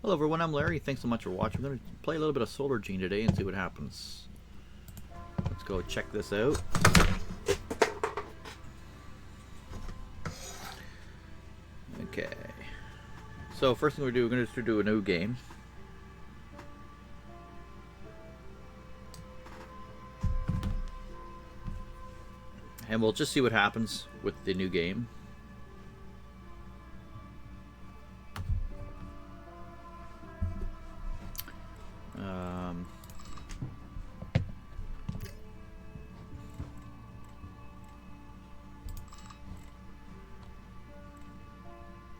Hello everyone, I'm Larry. Thanks so much for watching. I'm going to play a little bit of Solargene today and see what happens. Let's go check this out. Okay. So first thing we're going to do a new game. And we'll just see what happens with the new game.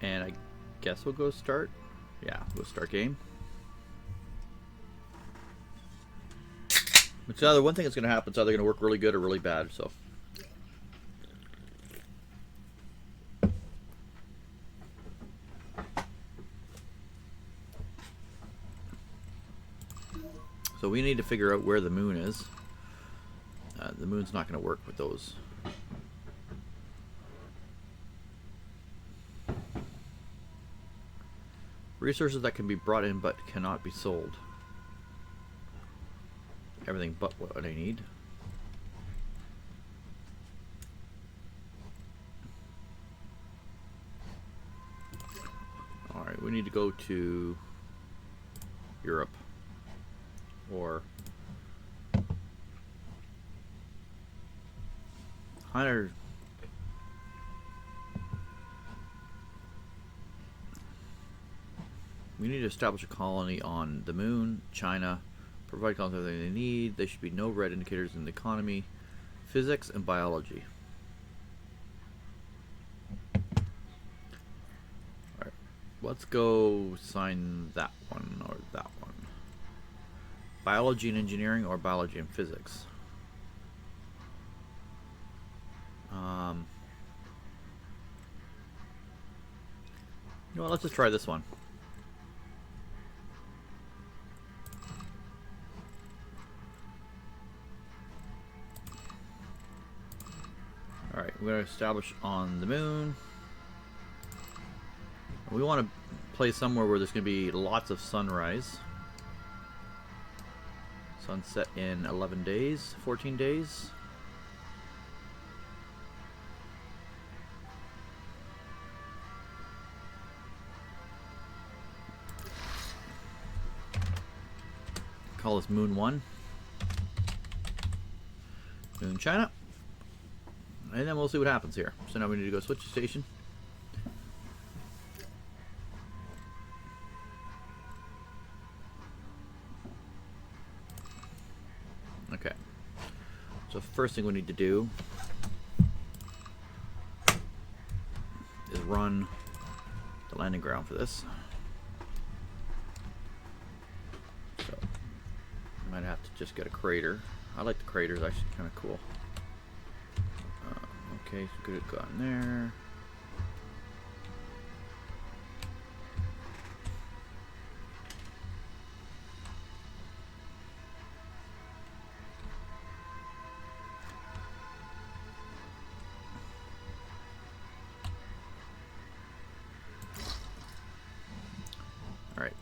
And I guess we'll go start. Yeah, we'll start game. It's either one thing that's going to happen. It's either going to work really good or really bad. So. So we need to figure out where the moon is. The moon's not going to work with those. Resources that can be brought in but cannot be sold. Everything but what I need. Alright, we need to go to Europe. Or 100. We need to establish a colony on the moon, China, provide colonists with everything they need. There should be no red indicators in the economy, physics, and biology. Alright, let's go sign that one or that one. Biology and engineering or biology and physics. You know what, let's just try this one. Alright, we're going to establish on the moon. We want to play somewhere where there's going to be lots of sunrise. Sunset in 11 days, 14 days. Call this Moon 1. Moon China. And then we'll see what happens here. So now we need to go switch to station. Okay. So first thing we need to do is run the landing ground for this. So I might have to just get a crater. I like the craters, actually kind of cool. Okay, so could have gone there. Alright.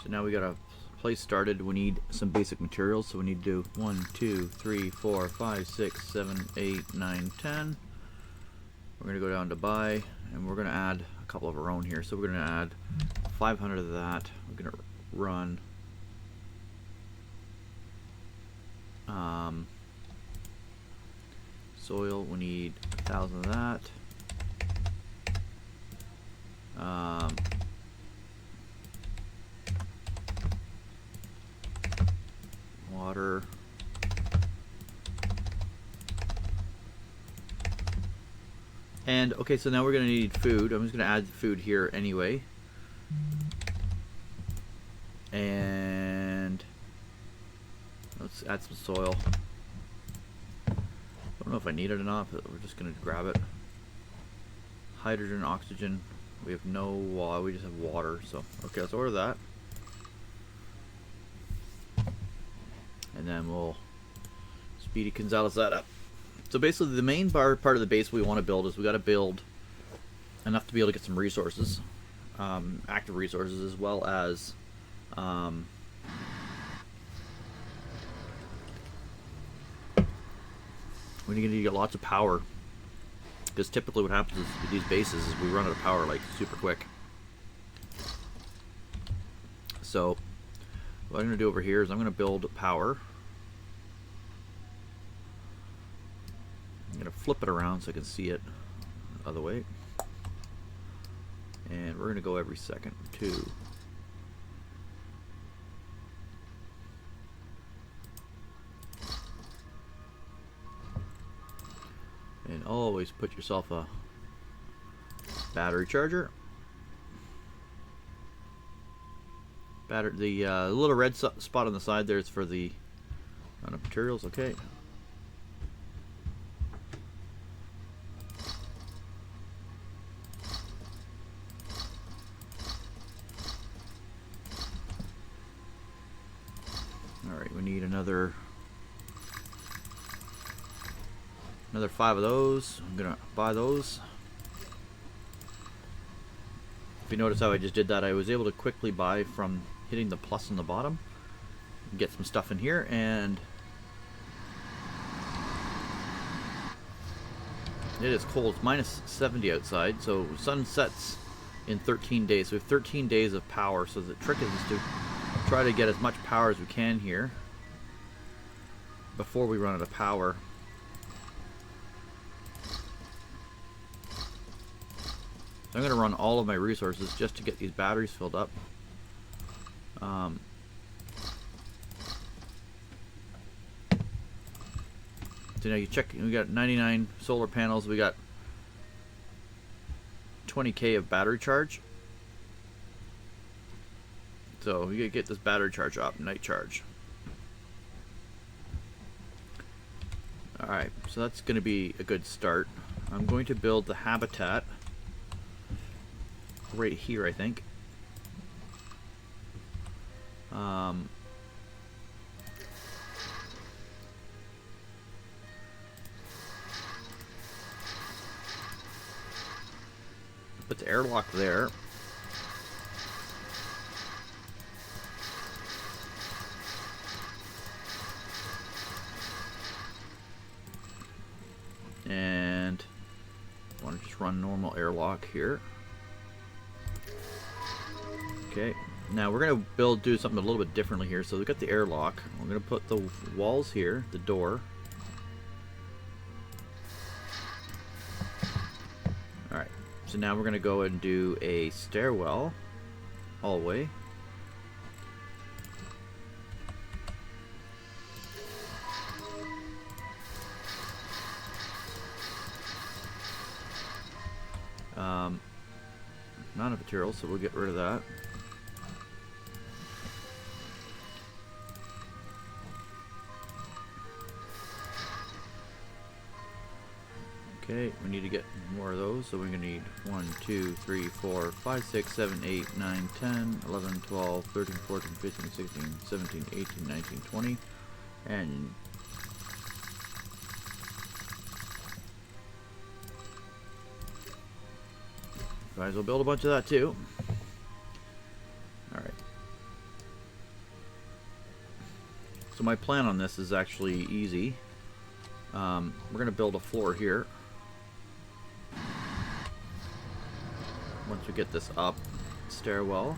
So now we got a place started. We need some basic materials, so we need to do 1, 2, 3, 4, 5, 6, 7, 8, 9, 10. We're going to go down to buy, and we're going to add a couple of our own here. So we're going to add 500 of that. We're going to run soil. We need 1,000 of that. Water. And okay, so now we're going to need food. I'm just going to add food here anyway. And let's add some soil. I don't know if I need it or not, but we're just going to grab it. Hydrogen, oxygen. We have no water, we just have water. So, okay, let's order that. And then we'll Speedy Gonzalez that up. So basically the main part of the base we want to build is we got to build enough to be able to get some resources. active resources, as well as we're going to get lots of power, because typically what happens is with these bases is we run out of power like super quick. So what I'm going to do over here is I'm going to build power. I'm going to flip it around so I can see it the other way. And we're going to go every second, 2. And always put yourself a battery charger. The little red spot on the side there is for the materials. Okay. All right, we need another 5 of those. I'm gonna buy those. If you notice how I just did that, I was able to quickly buy from hitting the plus on the bottom, get some stuff in here, and it is cold. It's minus 70 outside, so sun sets in 13 days. So we have 13 days of power, so the trick is to try to get as much power as we can here before we run out of power. So I'm going to run all of my resources just to get these batteries filled up. So now you check, we got 99 solar panels, we got 20k of battery charge. So we gotta get this battery charge up, night charge. Alright, so that's going to be a good start. I'm going to build the habitat right here, I think. Put the airlock there. And I want to just run normal airlock here. Okay, now we're going to do something a little bit differently here. So we've got the airlock. We're going to put the walls here, the door. Alright, so now we're going to go and do a stairwell all the way. Not enough material, so we'll get rid of that. Okay, we need to get more of those, so we're going to need 1, 2, 3, 4, 5, 6, 7, 8, 9, 10, 11, 12, 13, 14, 15, 16, 17, 18, 19, 20, and might as well build a bunch of that too. Alright. So my plan on this is actually easy. We're going to build a floor here. Once we get this up, stairwell.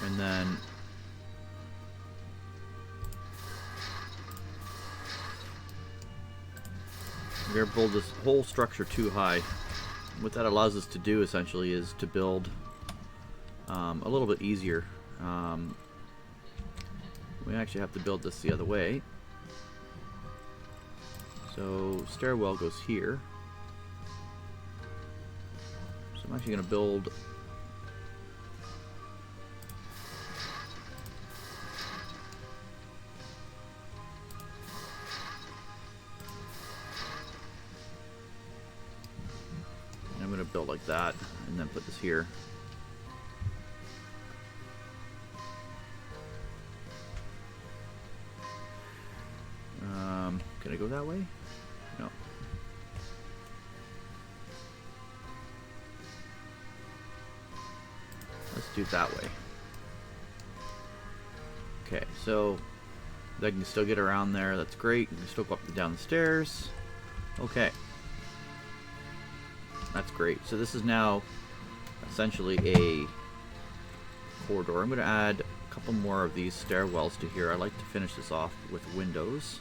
And then we're going to build this whole structure too high. What that allows us to do essentially is to build a little bit easier. We actually have to build this the other way. So stairwell goes here. So I'm actually going to build build like that, and then put this here. Can I go that way? No. Let's do it that way. Okay, so they can still get around there. That's great. You can still go up and down the stairs. Okay. That's great. So this is now essentially a corridor. I'm going to add a couple more of these stairwells to here. I like to finish this off with windows.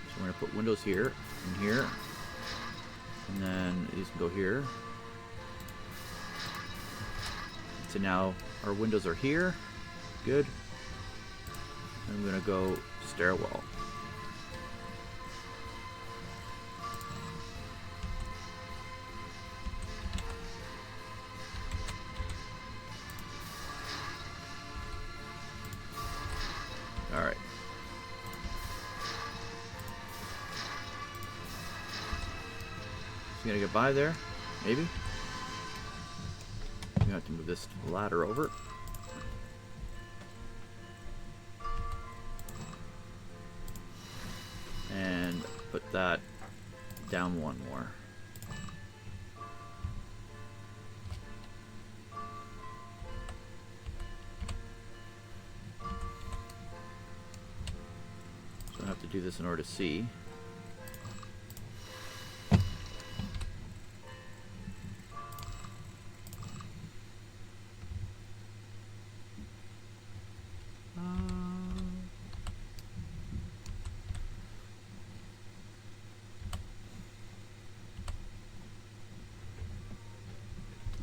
So we're going to put windows here and here. And then these can go here. So now our windows are here. Good. I'm going to go stairwell. Alright. So you gotta get by there? Maybe? You have to move this ladder over. And put that down one more. So I have to do this in order to see.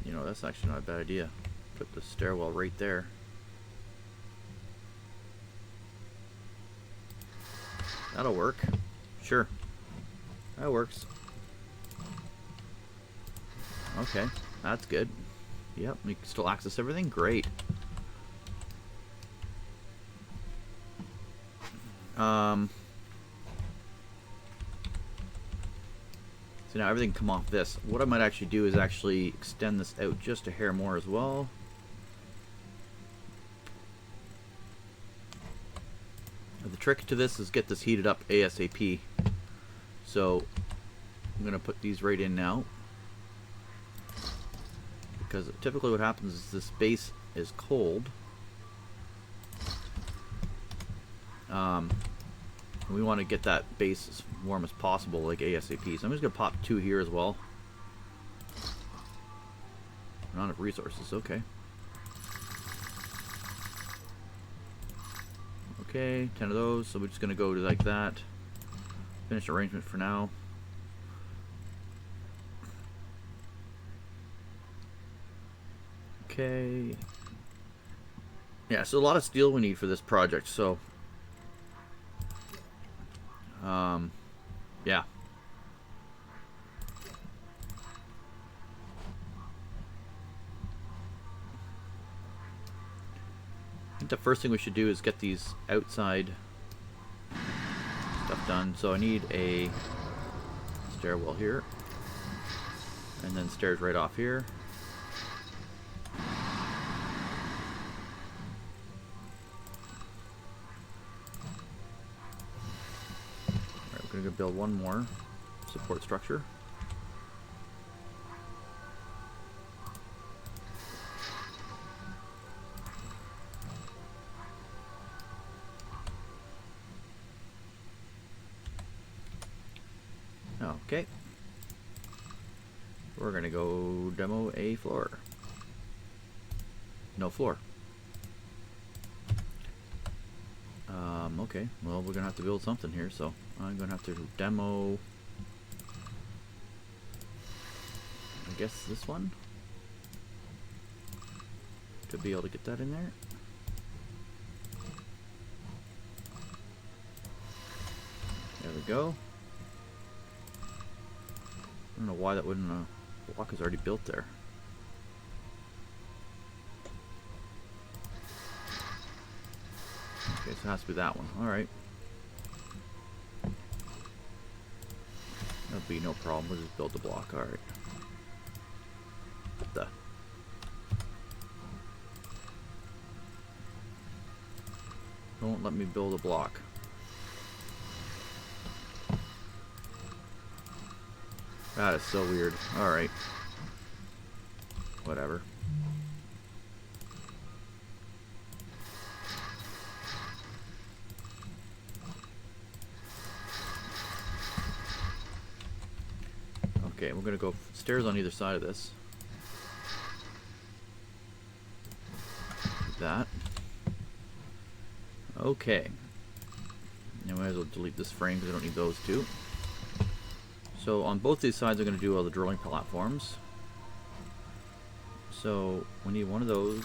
You know, that's actually not a bad idea. Put the stairwell right there. That'll work. Sure. That works. Okay, that's good. Yep, we can still access everything. Great. So now everything can come off this. What I might actually do is actually extend this out just a hair more as well. The trick to this is get this heated up ASAP. So I'm going to put these right in now. Because typically what happens is this base is cold. We want to get that base as warm as possible, like ASAP. So I'm just going to pop 2 here as well. Not enough resources, okay. Okay, 10 of those, so we're just going to go to like that. Finish arrangement for now. Okay. Yeah, so a lot of steel we need for this project, so yeah. I think the first thing we should do is get these outside stuff done. So I need a stairwell here, and then stairs right off here. We're going to build one more support structure. Okay. We're going to go demo a floor. No floor. Okay, well, we're going to have to build something here, so I'm going to have to demo, I guess, this one, to be able to get that in there. There we go. I don't know why that wouldn't, block is already built there. Okay, so it has to be that one. Alright. That'll be no problem. We'll just build the block. Alright. What the? Don't let me build a block. That is so weird. Alright. Whatever. Okay, we're gonna go stairs on either side of this. Like that. Okay. Now we might as well delete this frame because I don't need those two. So on both these sides I'm going to do all the drilling platforms. So we need one of those.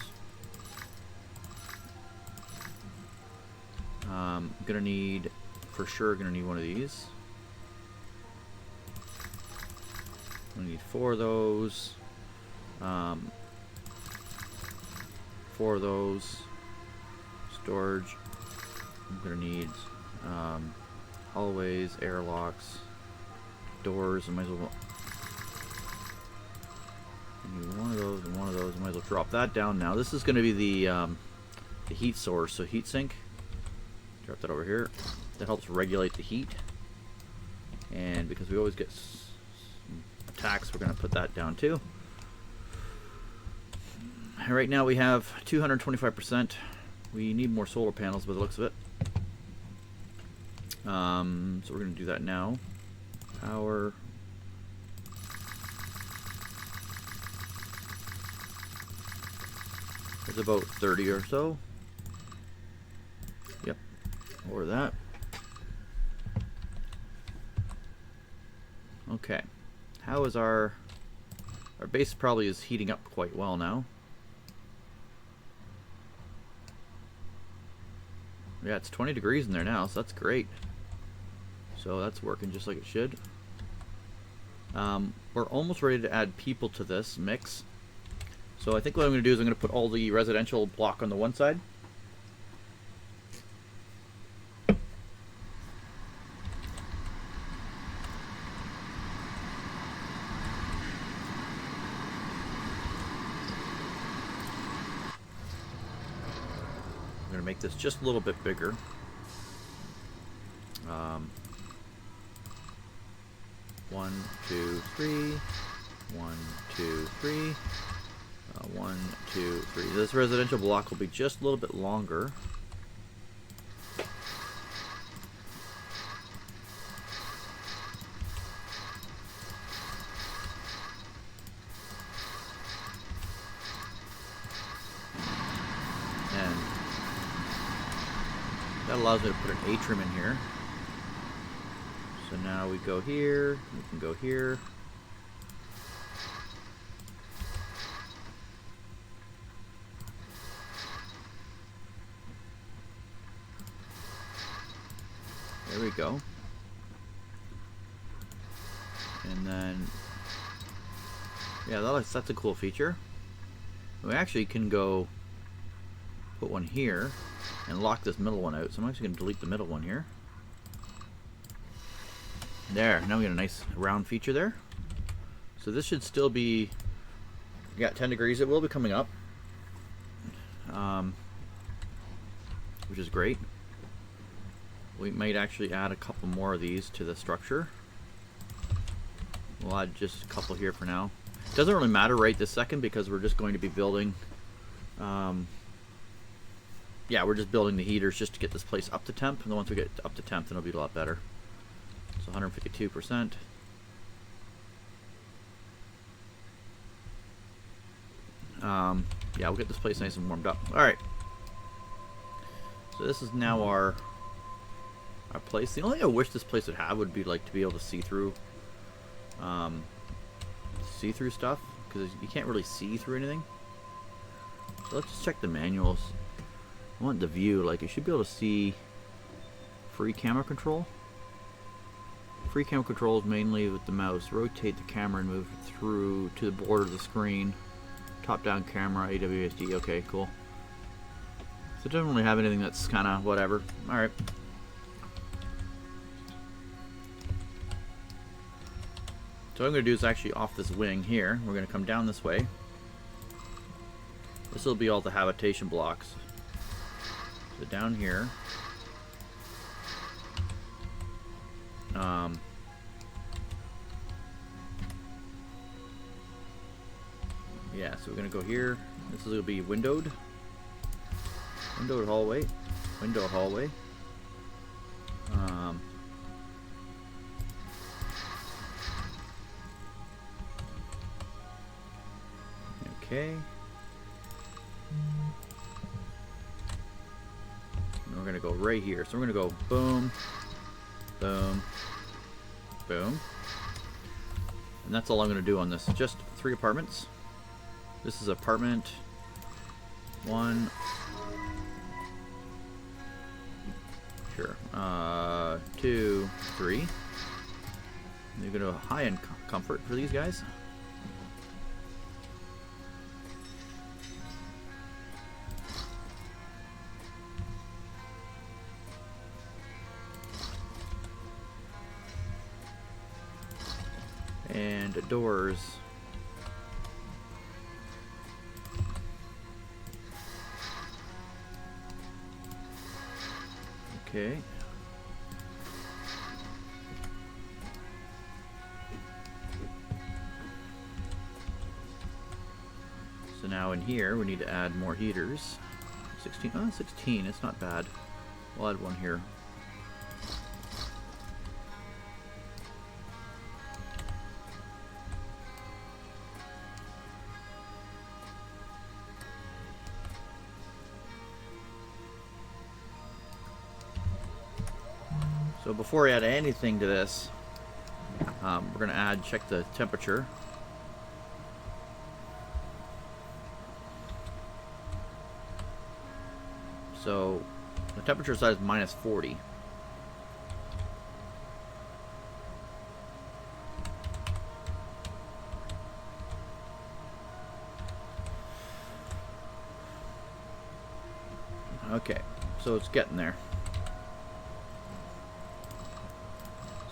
Gonna need, for sure, gonna need one of these. We need 4 of those. 4 of those. Storage. I'm gonna need hallways, airlocks, doors. I might as well. I need one of those and one of those. I might as well drop that down now. This is gonna be the heat source, so heat sink. Drop that over here. That helps regulate the heat. And because we always get attacks, we're going to put that down too. And right now we have 225%. We need more solar panels by the looks of it. So we're going to do that now. Power. It's about 30 or so. Yep. Or that. Okay. How is our base probably is heating up quite well now. Yeah, it's 20 degrees in there now, so that's great. So that's working just like it should. We're almost ready to add people to this mix. So I think what I'm going to do is I'm going to put all the residential block on the one side. I'm going to make this just a little bit bigger. 1, 2, 3. 1, 2, 3. 1, 2, 3. This residential block will be just a little bit longer. And that allows me to put an atrium in here. So now we go here, we can go here. There we go. And then, yeah, that's a cool feature. We actually can go put one here and lock this middle one out. So I'm actually going to delete the middle one here. There, now we got a nice round feature there. So this should still be, we got 10 degrees. It will be coming up, which is great. We might actually add a couple more of these to the structure. We'll add just a couple here for now. It doesn't really matter right this second because we're just going to be building, yeah, we're just building the heaters just to get this place up to temp. And then once we get up to temp, then it'll be a lot better. So 152%. Yeah, we'll get this place nice and warmed up. All right. So this is now our place. The only thing I wish this place would have would be like to be able to see through stuff, because you can't really see through anything. So let's just check the manuals. I want the view, like you should be able to see free camera control. Free camera control is mainly with the mouse. Rotate the camera and move it through to the border of the screen. Top down camera, AWSD. Okay, cool. So it doesn't really have anything that's kind of whatever. Alright. So what I'm going to do is actually off this wing here. We're going to come down this way. This will be all the habitation blocks. So down here. Yeah, so we're gonna go here. This is gonna be windowed. Windowed hallway. Window hallway. Okay. And we're gonna go right here. So we're gonna go boom, boom, boom. And that's all I'm gonna do on this. Just 3 apartments. This is apartment 1. Sure. 2, 3. You're gonna go high-end comfort for these guys. And doors. Okay. So now in here we need to add more heaters. 16, oh, 16, it's not bad. We'll add one here. So before I add anything to this, we're going to check the temperature. So the temperature side is minus 40. Okay, so it's getting there.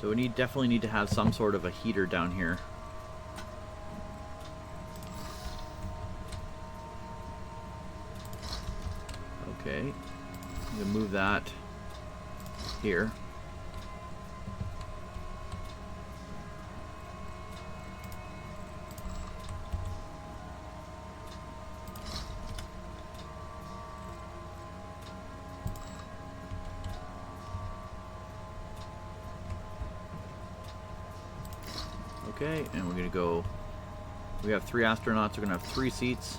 So we definitely need to have some sort of a heater down here. Okay, I'm gonna move that here. Okay, and we're gonna go. We have 3 astronauts. We're gonna have 3 seats.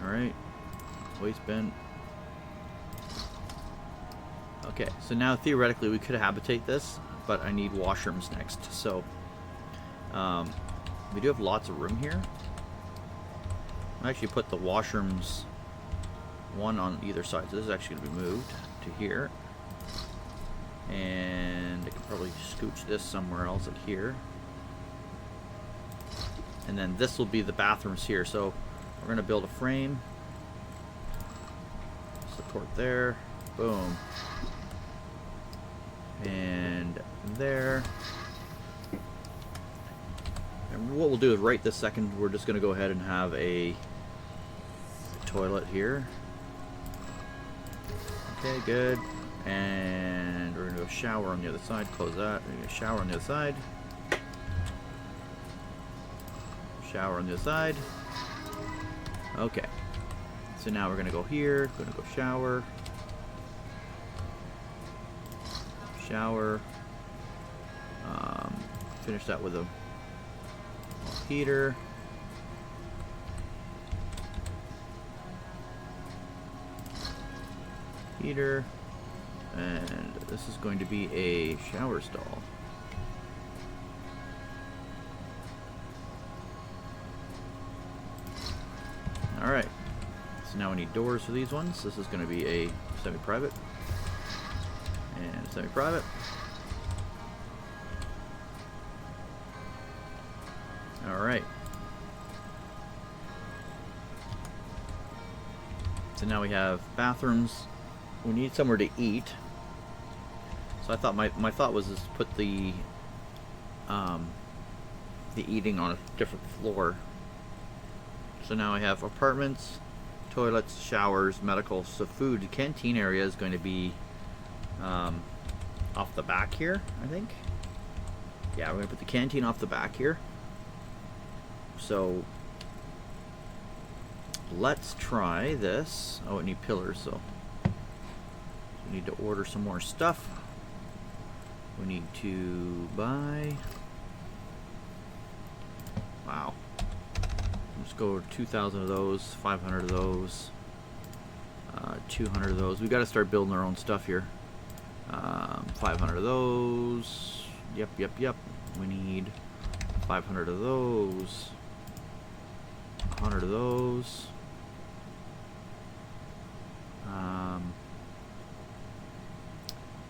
All right, waste bin. Okay, so now theoretically we could habitate this, but I need washrooms next. So we do have lots of room here. I actually put the washrooms one on either side, so this is actually going to be moved to here, and I can probably scooch this somewhere else, like here, and then this will be the bathrooms here. So we're going to build a frame, support there, boom, and there. And what we'll do is right this second we're just going to go ahead and have a toilet here. Okay, good. And we're gonna go shower on the other side. Close that. We're gonna shower on the other side. Shower on the other side. Okay. So now we're gonna go here. Gonna go shower. Shower. Finish that with a heater. Heater, and this is going to be a shower stall. Alright, so now we need doors for these ones. This is going to be a semi-private and a semi-private. Alright, so now we have bathrooms. We need somewhere to eat. So I thought my thought was to put the eating on a different floor. So now I have apartments, toilets, showers, medical. So food, canteen area is going to be off the back here, I think. Yeah, we're gonna put the canteen off the back here. So let's try this. Oh, it needs pillars, so we need to order some more stuff. We need to buy. Wow. Let's go 2,000 of those, 500 of those, 200 of those. We got to start building our own stuff here. 500 of those. Yep. We need 500 of those. 100 of those.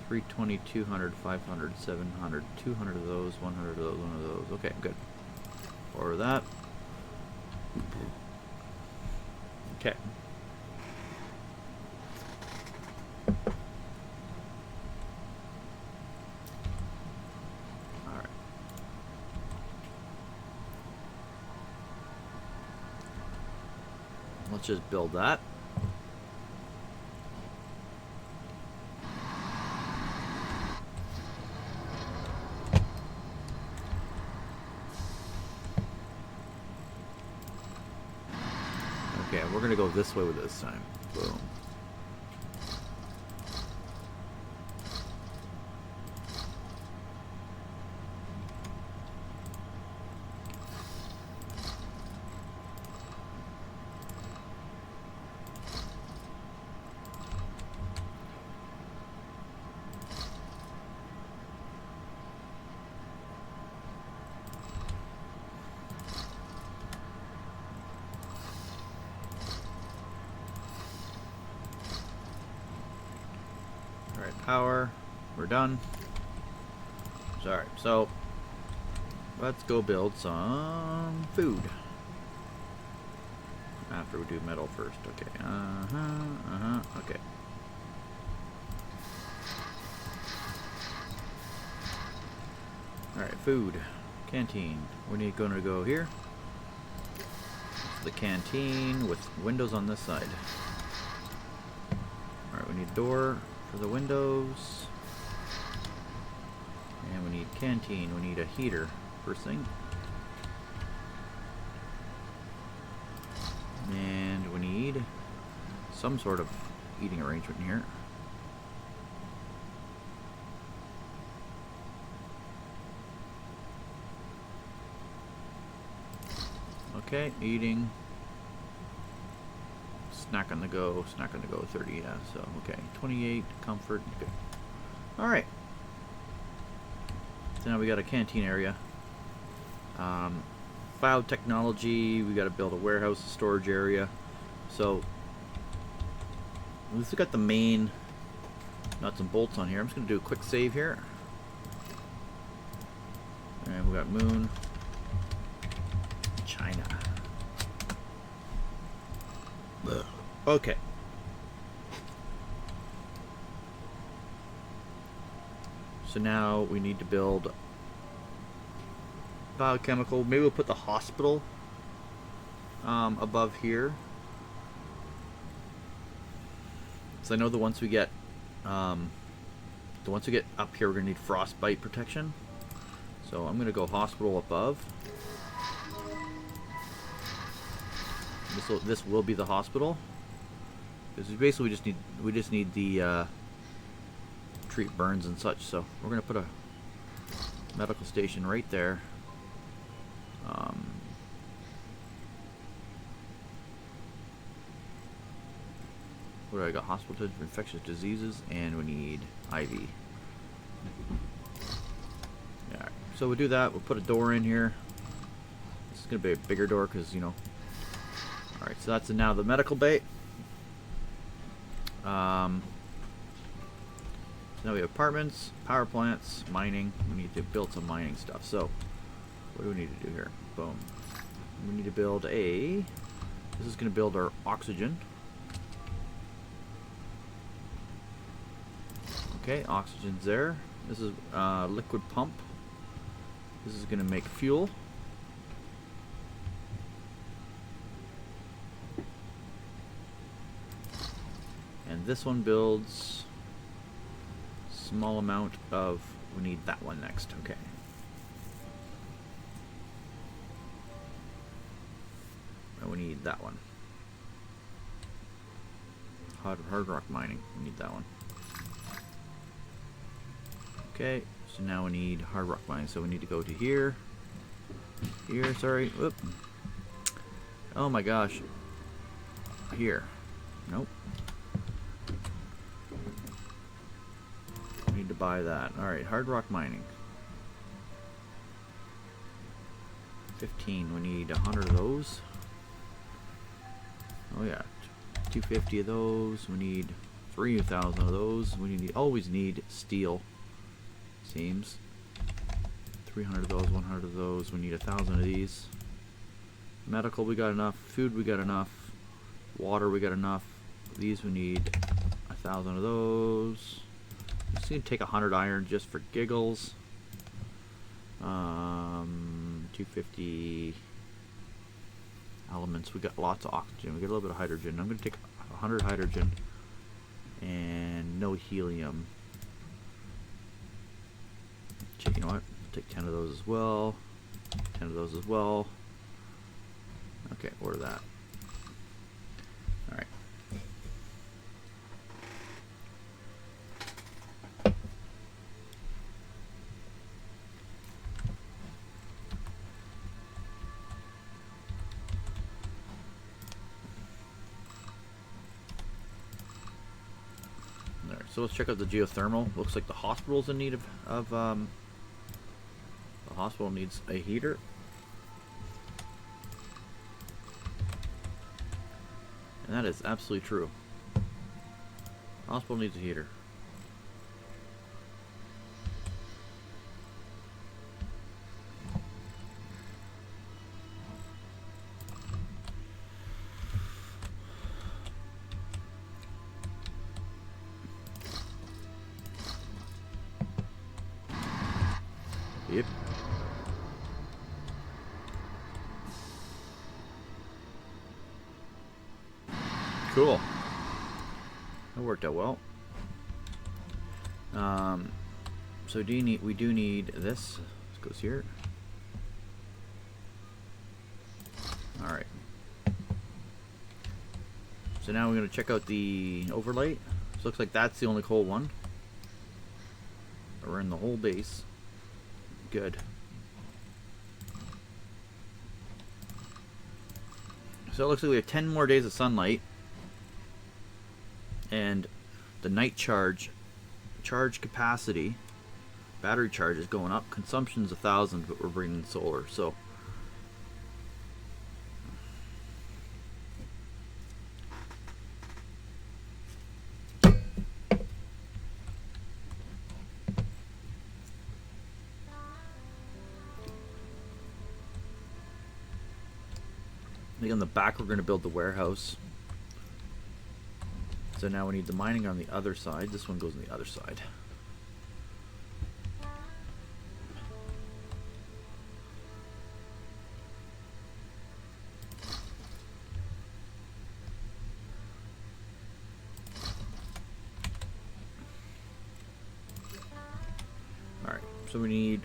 320, 200, 500, 700, 200 of those, 100 of those, 1 of those. Okay, good. Order that. Okay. Alright. Let's just build that. Okay, we're gonna go this way with this time. Boom. Power. We're done. Sorry. So let's go build some food. After we do metal first. Okay. Okay. Alright, food. Canteen. We need to go here. The canteen with windows on this side. Alright, we need a door for the windows. And we need canteen. We need a heater. First thing. And we need some sort of eating arrangement here. Okay, eating. Snack on the go, 30, yeah, so, okay. 28, comfort, good. Alright. So now we got a canteen area. Biotechnology, we got to build a warehouse, a storage area. So, we've got the main nuts and bolts on here. I'm just going to do a quick save here. And we got Moon. China. Okay. So now we need to build biochemical. Maybe we'll put the hospital above here. So I know the ones we get up here, we're gonna need frostbite protection. So I'm gonna go hospital above. This will be the hospital. Because basically we just need the treat burns and such. So we're gonna put a medical station right there. What do I got? Hospital for infectious diseases, and we need IV. Yeah. So we'll do that. We'll put a door in here. This is gonna be a bigger door because you know. All right. So that's now the medical bay. So now we have apartments, power plants, mining. We need to build some mining stuff. So what do we need to do here? Boom. We need to build a... This is going to build our oxygen. Okay, oxygen's there. This is liquid pump. This is going to make fuel. And this one builds small amount of, we need that one next, okay. And we need that one. Hard rock mining, we need that one. Okay, so now we need hard rock mining, so we need to go to here. Here, sorry, whoop. Oh my gosh. Here. Nope. Need to buy that. Alright, hard rock mining. 15. We need 100 of those. Oh yeah. 250 of those. We need 3,000 of those. We always need steel. Seems. 300 of those, 100 of those. We need 1,000 of these. Medical, we got enough. Food, we got enough. Water, we got enough. These, we need 1,000 of those. Just need to take 100 iron just for giggles. 250 elements. We got lots of oxygen. We got a little bit of hydrogen. I'm going to take 100 hydrogen and no helium. You know what? Take 10 of those as well. 10 of those as well. Okay, order that. Alright. Alright, so let's check out the geothermal. Looks like the hospital's in need of the hospital needs a heater. And that is absolutely true. Hospital needs a heater. Yep. Cool. That worked out well. So we do need this. This goes here. Alright. So now we're going to check out the overlay. So looks like that's the only coal one. We're in the whole base. Good. So it looks like we have 10 more days of sunlight. And the night charge capacity, battery charge is going up. Consumption's 1,000, but we're bringing solar. So I think on the back we're going to build the warehouse. So now we need the mining on the other side. This one goes on the other side. Alright, so we need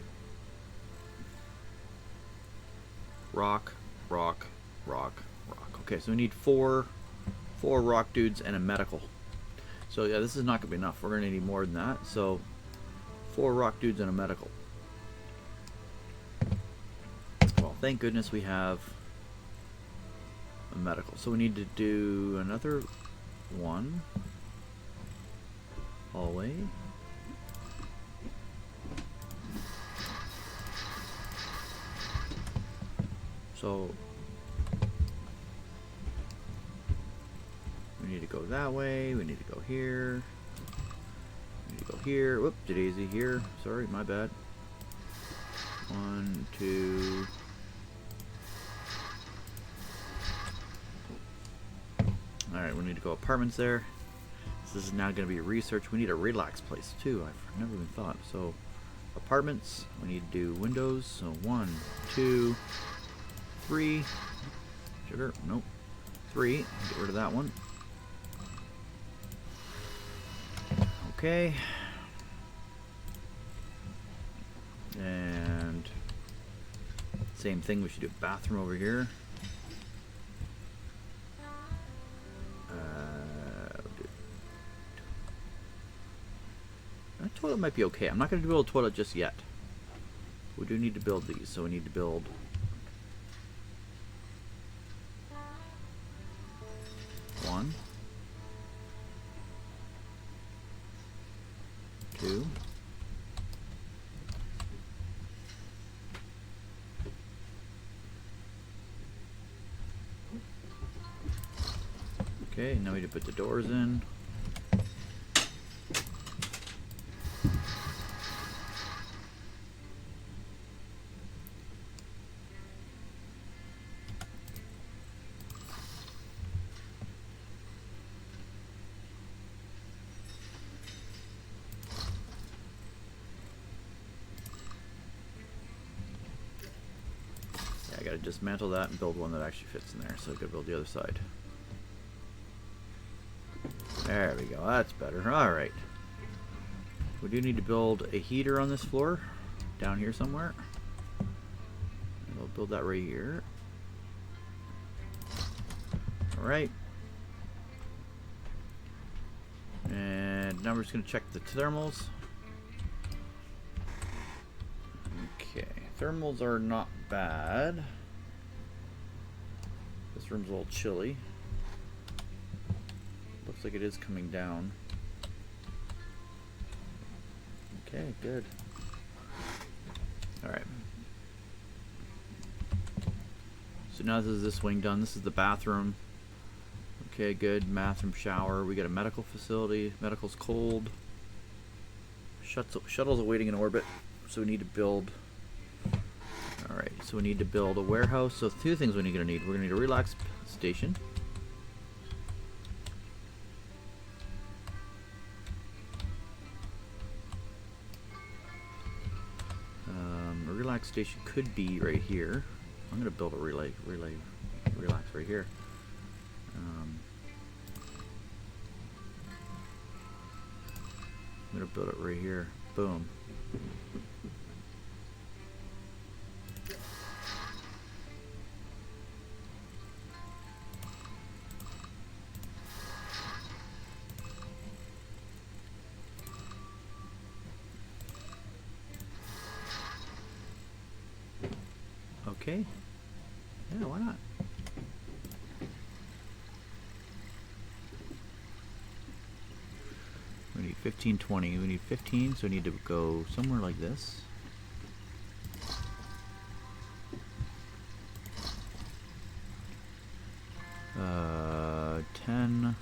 rock, rock, rock, rock. Okay, so we need four rock dudes and a medical. So yeah, this is not gonna be enough. We're gonna need more than that. So 4 rock dudes and a medical. Well, thank goodness we have a medical. So we need to do another one hallway. So we need to go that way, we need to go here, we need to go here. Whoop, daisy here. Sorry, my bad. 1, 2. Alright, we need to go apartments there. This is now going to be research. We need a relax place too. I've never even thought. So apartments, we need to do windows. So 1, 2, 3. Sugar, nope. 3. Get rid of that one. And same thing, we should do a bathroom over here. That toilet might be okay. I'm not going to build a toilet just yet. We do need to build these, so we need to build one, two, okay, now we need to put the doors in. I gotta dismantle that and build one that actually fits in there, so I could build the other side. There we go, that's better. Alright. We do need to build a heater on this floor, down here somewhere. And we'll build that right here. Alright. And now we're just gonna check the thermals. Okay, thermals are not bad. This room's a little chilly. Looks like it is coming down. Okay, good. Alright. So now this is this wing done. This is the bathroom. Okay, good. Bathroom, shower. We got a medical facility. Medical's cold. Shuttle's awaiting in orbit. So we need to build... Alright, so we need to build a warehouse. So two things we're going to need. We're going to need a relax station. A relax station could be right here. I'm going to build a relax right here. I'm going to build it right here. Boom. Okay. Yeah, why not? We need 15, 20. We need 15, so we need to go somewhere like this. Uh, 10.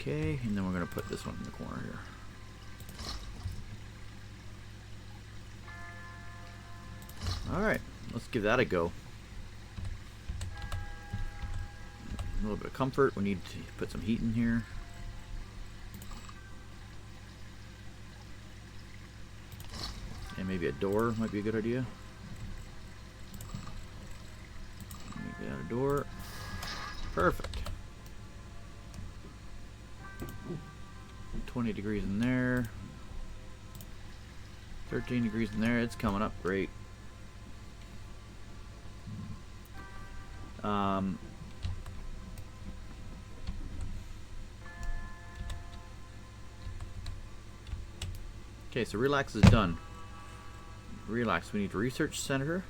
Okay, and then we're going to put this one in the corner here. Alright, let's give that a go. A little bit of comfort. We need to put some heat in here. And maybe a door might be a good idea. Maybe a door. Perfect. 20 degrees in there. 13 degrees in there. It's coming up great. Okay, so relax is done. Relax. We need a research center.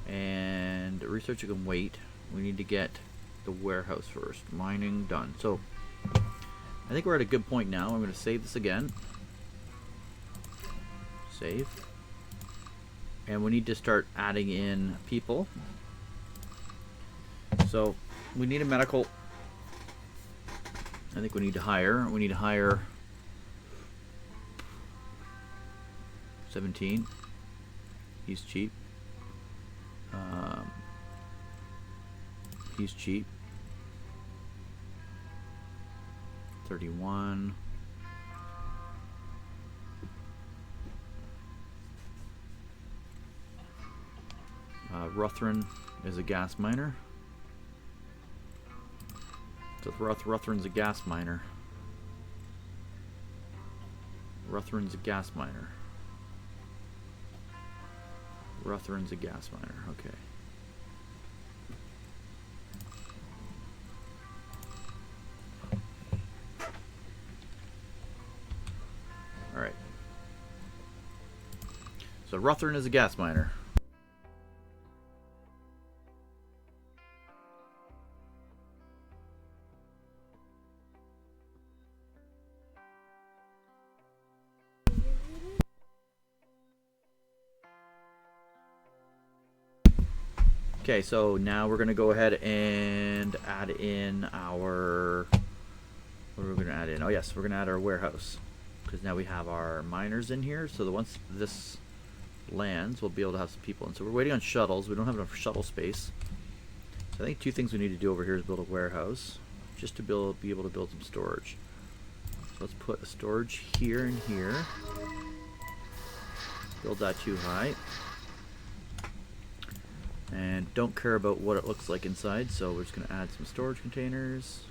And research can wait. We need to get the warehouse first. Mining done. So I think we're at a good point now. I'm going to save this again. Save. And we need to start adding in people. So we need a medical. I think we need to hire. We need to hire 17. He's cheap. He's cheap. 31. Ruthrin is a gas miner. So Ruthren's a gas miner. Ruthren's a gas miner. Ruthren's a gas miner. Okay. Alright. So Ruthren is a gas miner. Okay, so now we're going to go ahead and add in our... What are we going to add in? Oh yes, we're going to add our warehouse. Because now we have our miners in here, so that once this lands, we'll be able to have some people in. So we're waiting on shuttles. We don't have enough shuttle space. So I think two things we need to do over here is build a warehouse, just to be able to build some storage. So let's put a storage here and here. Build that too high. And don't care about what it looks like inside, so we're just going to add some storage containers.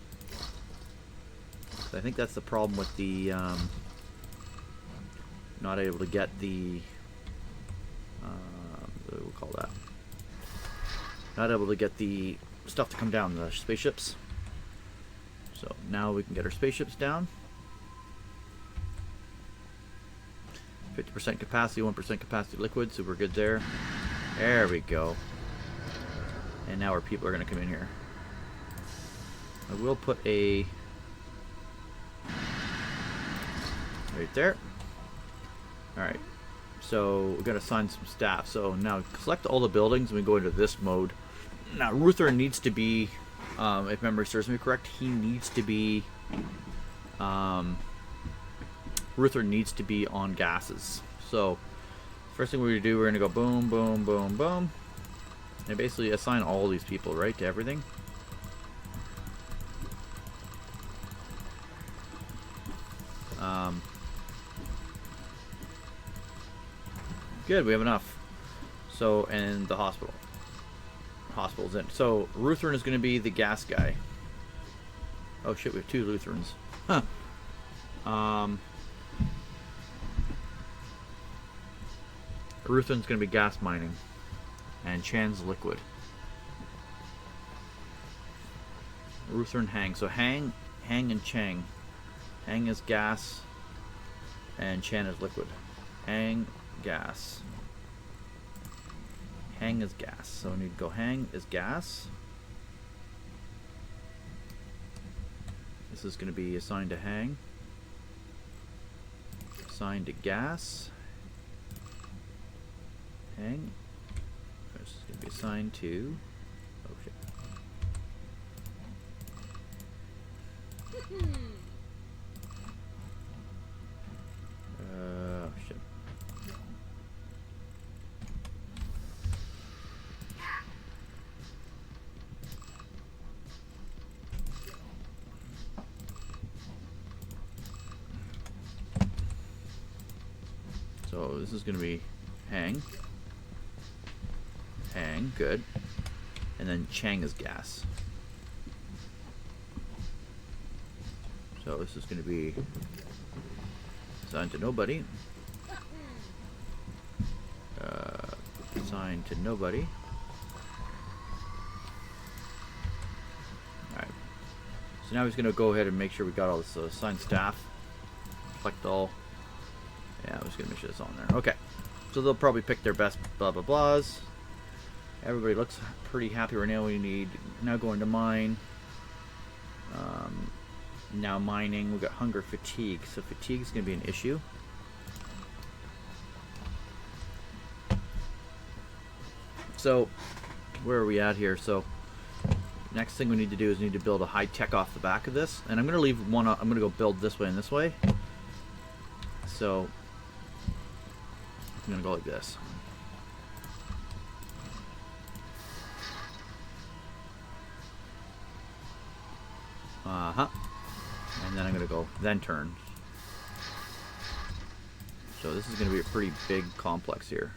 So I think that's the problem with the not able to get the what do we call that? Not able to get the stuff to come down, the spaceships. So now we can get our spaceships down. 50% capacity, 1% capacity liquid, so we're good there. There we go. And now our people are going to come in here. I will put a... right there. Alright. So we're going to assign some staff. So now select all the buildings and we go into this mode. Now Ruthven needs to be, if memory serves me correct, he needs to be... Ruthven needs to be on gases. So first thing we're going to do, we're going to go boom, boom, boom, boom. And basically assign all these people, right, to everything. Good, we have enough. So, and the hospital. Hospital's in. So, Ruthven is going to be the gas guy. Oh shit, we have two Lutherans. Huh. Ruthven's going to be gas mining. And Chan's liquid. Ruthven Hang. So Hang and Chang. Hang is gas and Chan is liquid. Hang, gas. Hang is gas. So we need to go Hang is gas. This is going to be assigned to Hang. Assigned to gas. Hang. This is going to be assigned to... oh shit. Oh shit. So this is going to be Hang. Hang, good. And then Chang is gas. So this is going to be assigned to nobody. Assigned to nobody. Alright. So now he's going to go ahead and make sure we got all this assigned staff. Select all. Yeah, I'm just going to make sure it's on there. Okay. So they'll probably pick their best blah blah blahs. Everybody looks pretty happy right now. We need now going to mine. Now mining. We've got hunger, fatigue. So fatigue is going to be an issue. So where are we at here? So next thing we need to do is we need to build a high tech off the back of this. And I'm going to leave one. I'm going to go build this way and this way. So I'm going to go like this. And then I'm going to go, then turn. So this is going to be a pretty big complex here.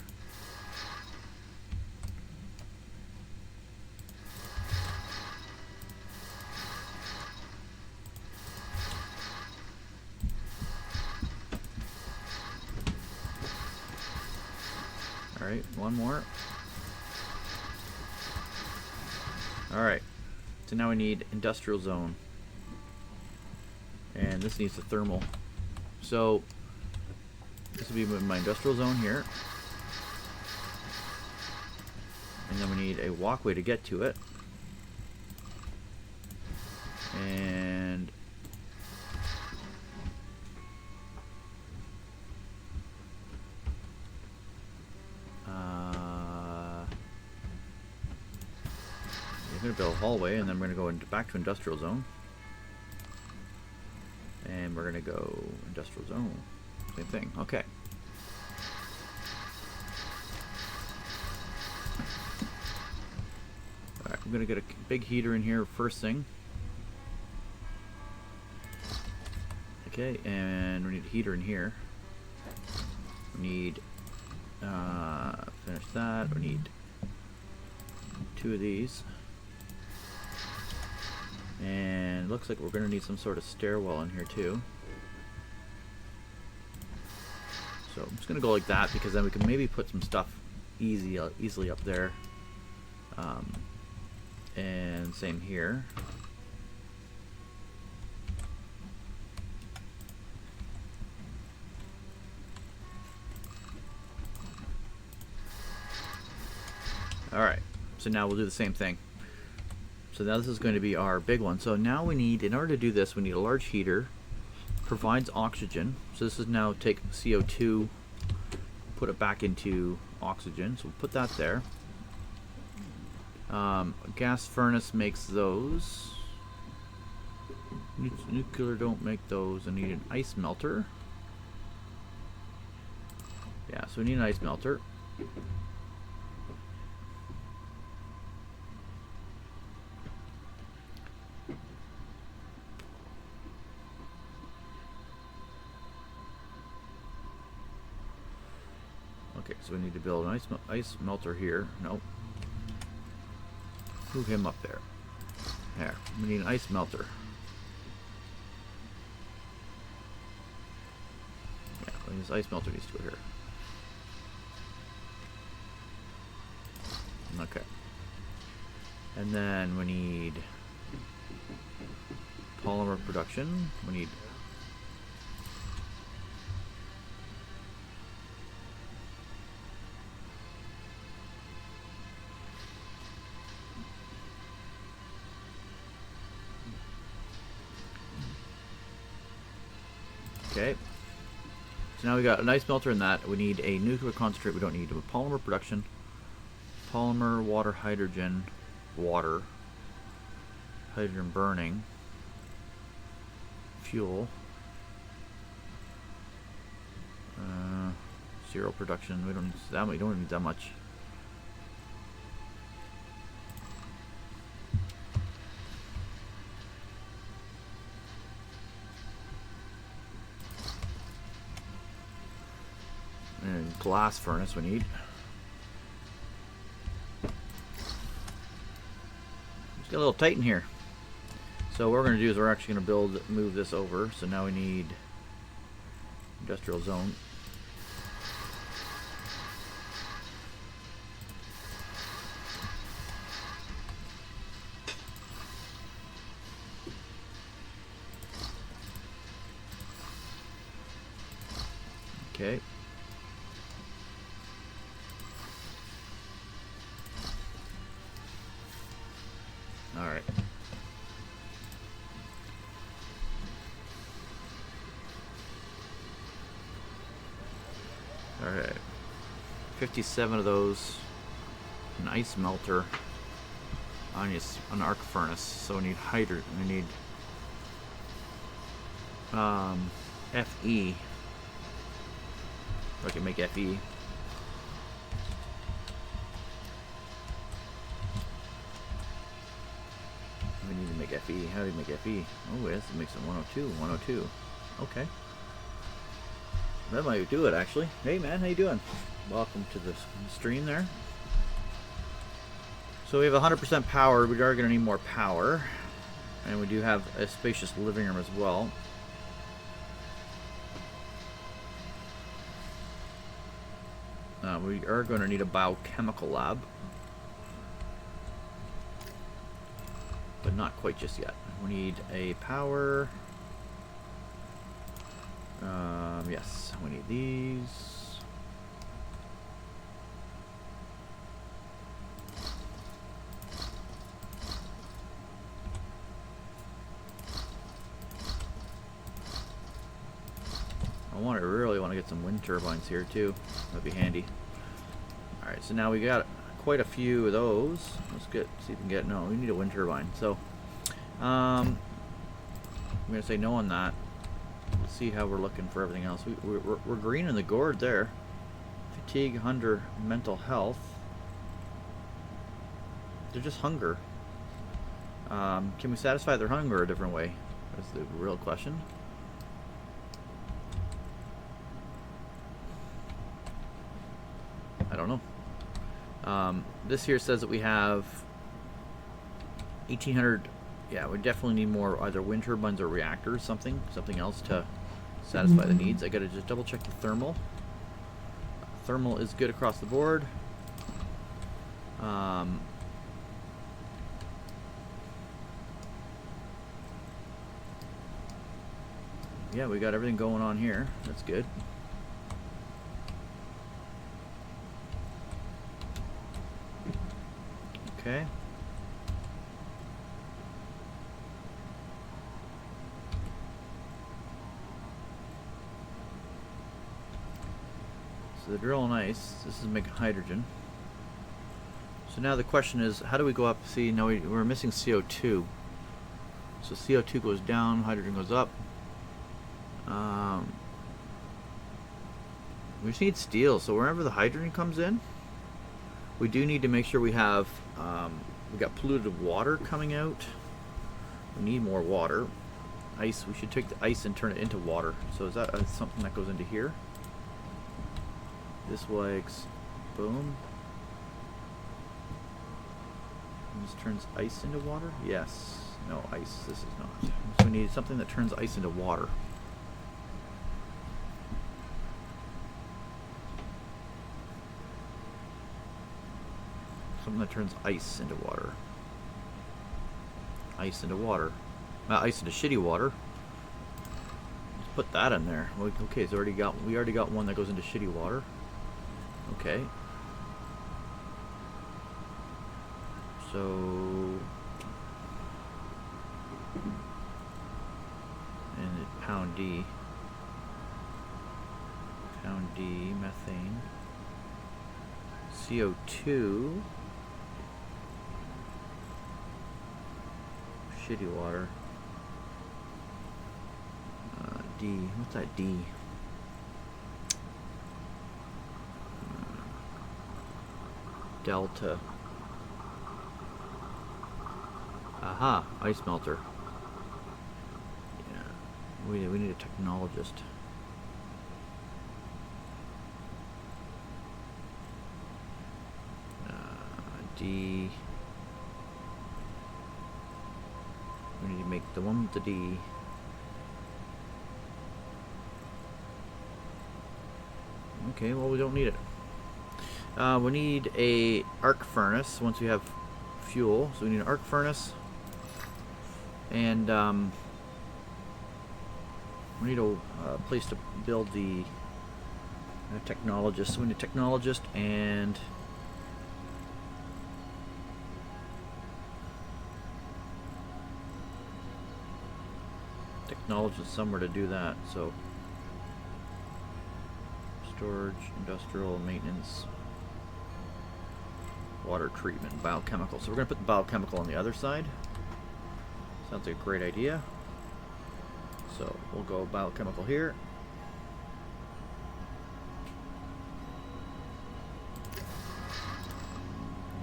Alright, one more. Alright, so now we need industrial zone. And this needs a thermal. So, this will be my industrial zone here. And then we need a walkway to get to it. And we're going to build a hallway, and then we're going to go back to industrial zone. And we're going to go industrial zone. Same thing. Okay. Alright, I'm going to get a big heater in here first thing. Okay, and we need a heater in here. We need, finish that. We need 2 of these. And it looks like we're going to need some sort of stairwell in here too. So I'm just going to go like that, because then we can maybe put some stuff easily up there. And same here. Alright, so now we'll do the same thing. So now this is going to be our big one. So now we need, in order to do this, we need a large heater. Provides oxygen. So this is now take CO2, put it back into oxygen. So we'll put that there. Gas furnace makes those. Nuclear don't make those. I need an ice melter. Yeah, so we need an ice melter. Okay, so we need to build an ice melter here. Nope. Move him up there. There. We need an ice melter. Yeah, this ice melter needs to go here. Okay. And then we need polymer production. We need okay. So now we got an ice melter in that. We need a nuclear concentrate. We don't need a polymer production. Polymer, water, hydrogen, water, hydrogen burning, fuel, zero production. We don't need that much. We don't need that much. And glass furnace we need. It's got a little tight in here. So what we're going to do is we're actually going to move this over. So now we need industrial zone. Okay. All right. All right. 57 of those. An ice melter. On an arc furnace. So we need hydrogen. We need Fe. I can make Fe. We need to make Fe. How do you make Fe? Oh, yes, it makes it 102. 102. Okay. That might do it, actually. Hey, man, how you doing? Welcome to the stream there. So we have 100% power. We are going to need more power. And we do have a spacious living room as well. We are going to need a biochemical lab. But not quite just yet. We need a power. Yes, we need these. I really want to get some wind turbines here too. That'd be handy. Alright, so now we got quite a few of those. Let's see if we can get, no, we need a wind turbine. So, I'm going to say no on that. Let's see how we're looking for everything else. We're green in the gourd there. Fatigue, hunger, mental health. They're just hunger. Can we satisfy their hunger a different way? That's the real question. I don't know. This here says that we have 1,800. Yeah, we definitely need more either wind turbines or reactors, something else to satisfy the needs. I gotta just double check the thermal. Thermal is good across the board. Yeah, we got everything going on here. That's good. Okay. So they're drilling ice. This is making hydrogen. So now the question is, how do we go up? See, now we're missing CO2. So CO2 goes down, hydrogen goes up. We just need steel. So wherever the hydrogen comes in, we do need to make sure we have, we got polluted water coming out. We need more water. Ice, we should take the ice and turn it into water. So is that something that goes into here? This legs, boom. And this turns ice into water? Yes. No, ice, this is not. So we need something that turns ice into water. Something that turns ice into water. Ice into water. Ice into shitty water. Let's put that in there. Okay, so we already got one that goes into shitty water. Okay. So and pound D. Pound D, methane. CO2. Shitty water. D. What's that D? Delta. Aha, ice melter. Yeah, we need a technologist. D. We need to make the one with the D. Okay, well, we don't need it. We need a arc furnace once we have fuel. So we need an arc furnace. And we need a place to build the technologist. So we need a technologist and technologist somewhere to do that. So storage, industrial, maintenance, water treatment, biochemical. So we're going to put the biochemical on the other side. Sounds like a great idea. So we'll go biochemical here.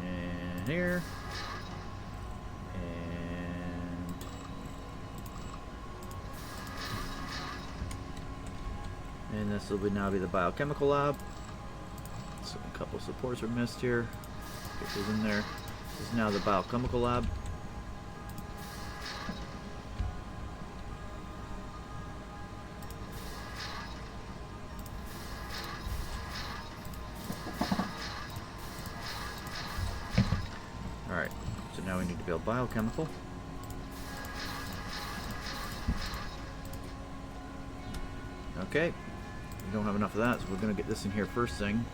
And here. And this will now be the biochemical lab. So a couple supports are missed here. Get those in there. This is now the biochemical lab. now we need to build biochemical. Okay, we don't have enough of that, so we're going to get this in here first thing.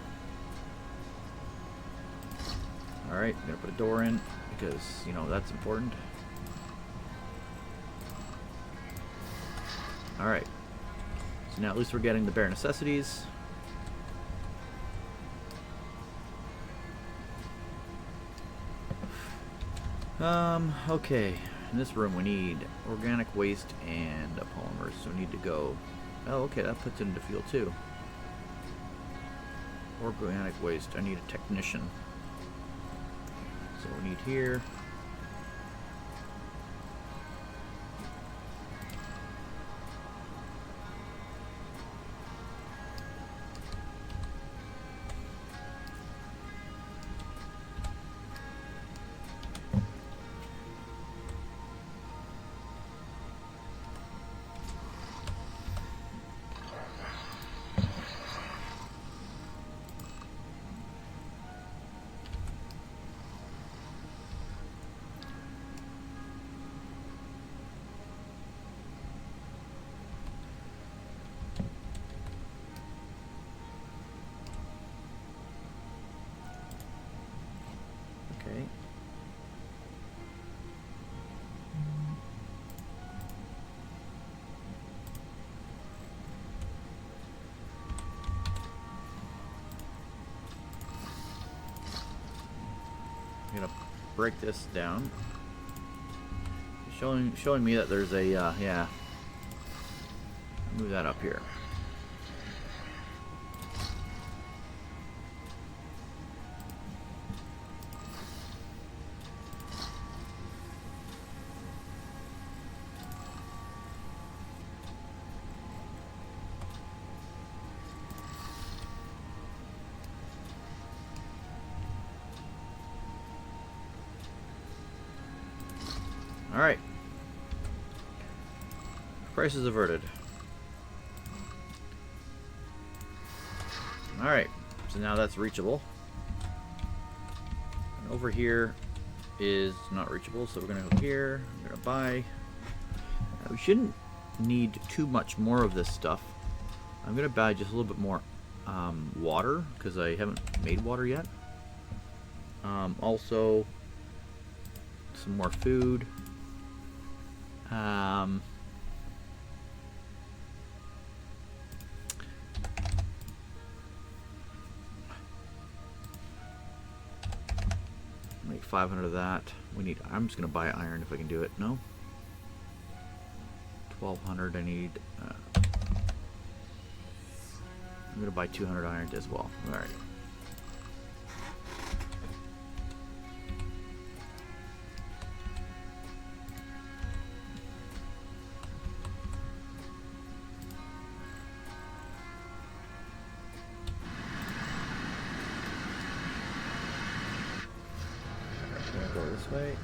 Alright, I'm going to put a door in, because, you know, that's important. Alright, so now at least we're getting the bare necessities. Okay, in this room we need organic waste and polymers, so we need to go... Oh, okay, that puts it into fuel too. Organic waste, I need a technician. So we need here. Okay. I'm gonna break this down. Showing me that there's a yeah. Move that up here. Alright. Crisis averted. Alright, so now that's reachable. And over here is not reachable, so we're going to go here. I'm going to buy. We shouldn't need too much more of this stuff. I'm going to buy just a little bit more water, because I haven't made water yet. Also, some more food. Make 500 of that. We need. I'm just gonna buy iron if I can do it. No. 1,200. I need. I'm gonna buy 200 iron as well. All right. Go this way.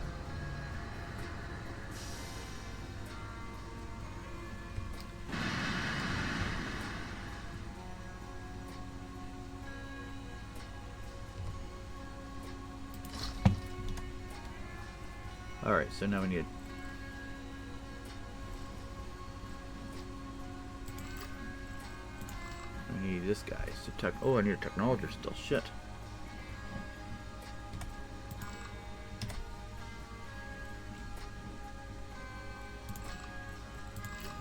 All right, so now we need. I need this guy. So oh, I need a technologist still. Shit.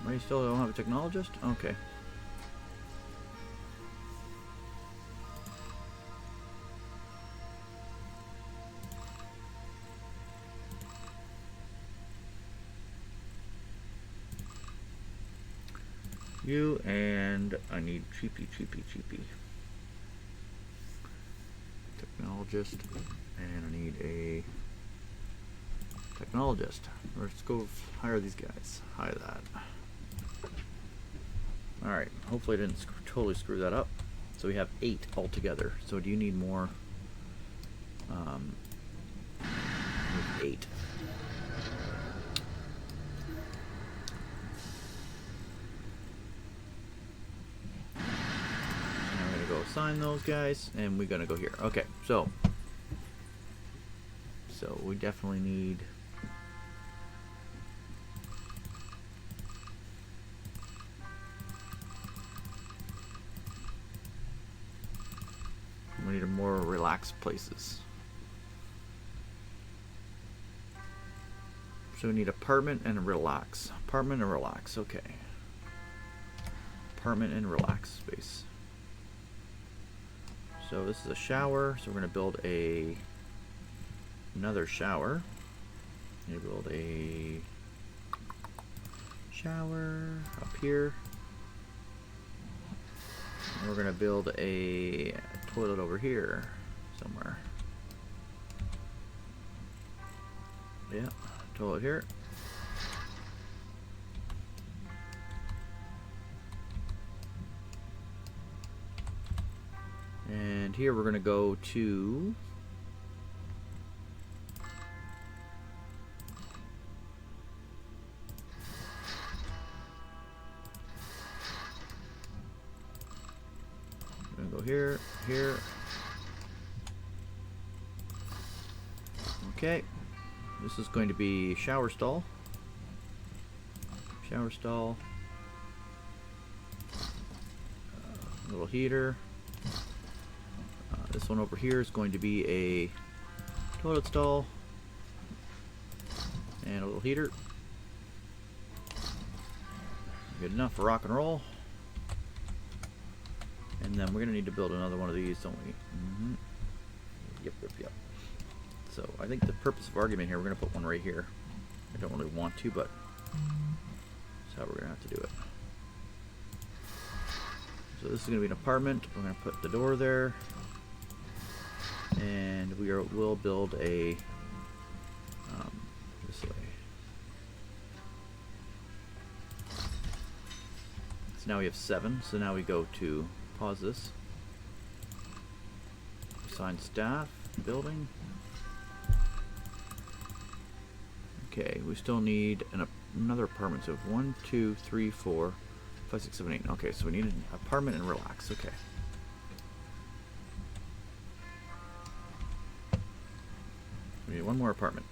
You still don't have a technologist? Okay. You and I need cheapy. Technologist, and I need a technologist. Let's go hire these guys. Hire that. Alright, hopefully I didn't totally screw that up. So we have 8 altogether. So do you need more? 8. So now we're going to go assign those guys, and we're going to go here. Okay, so So we definitely need more relaxed places. So we need apartment and relax. Apartment and relax, okay. Apartment and relax space. So this is a shower, so we're gonna build another shower. You build a shower up here. And we're gonna build a toilet over here somewhere. Yeah, toilet here. And here we're gonna go to here, here. Okay. This is going to be shower stall. Shower stall. Little heater. This one over here is going to be a toilet stall. And a little heater. Good enough for rock and roll. And then we're going to need to build another one of these, don't we? Mm-hmm. Yep. So I think the purpose of argument here, we're going to put one right here. I don't really want to, but that's how we're going to have to do it. So this is going to be an apartment. We're going to put the door there. And we'll build a this way. So now we have 7. So now we go to pause this. Assign staff, building. Okay, we still need another apartment. So 1, 2, 3, 4, 5, 6, 7, 8. Okay, so we need an apartment and relax. Okay. We need one more apartment.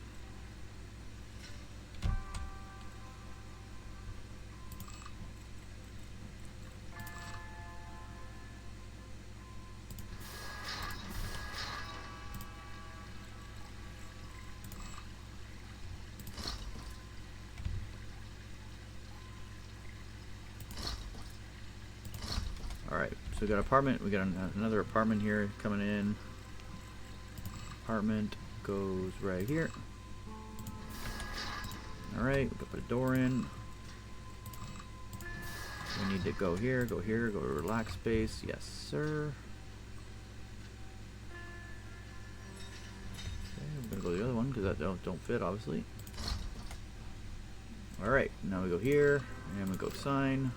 Alright, so we got an apartment, we got another apartment here coming in. Apartment goes right here. Alright, we can put a door in. We need to go here, go to relax space. Yes, sir. Okay, we're gonna go to the other one because that don't fit, obviously. Alright, now we go here, and we go sign.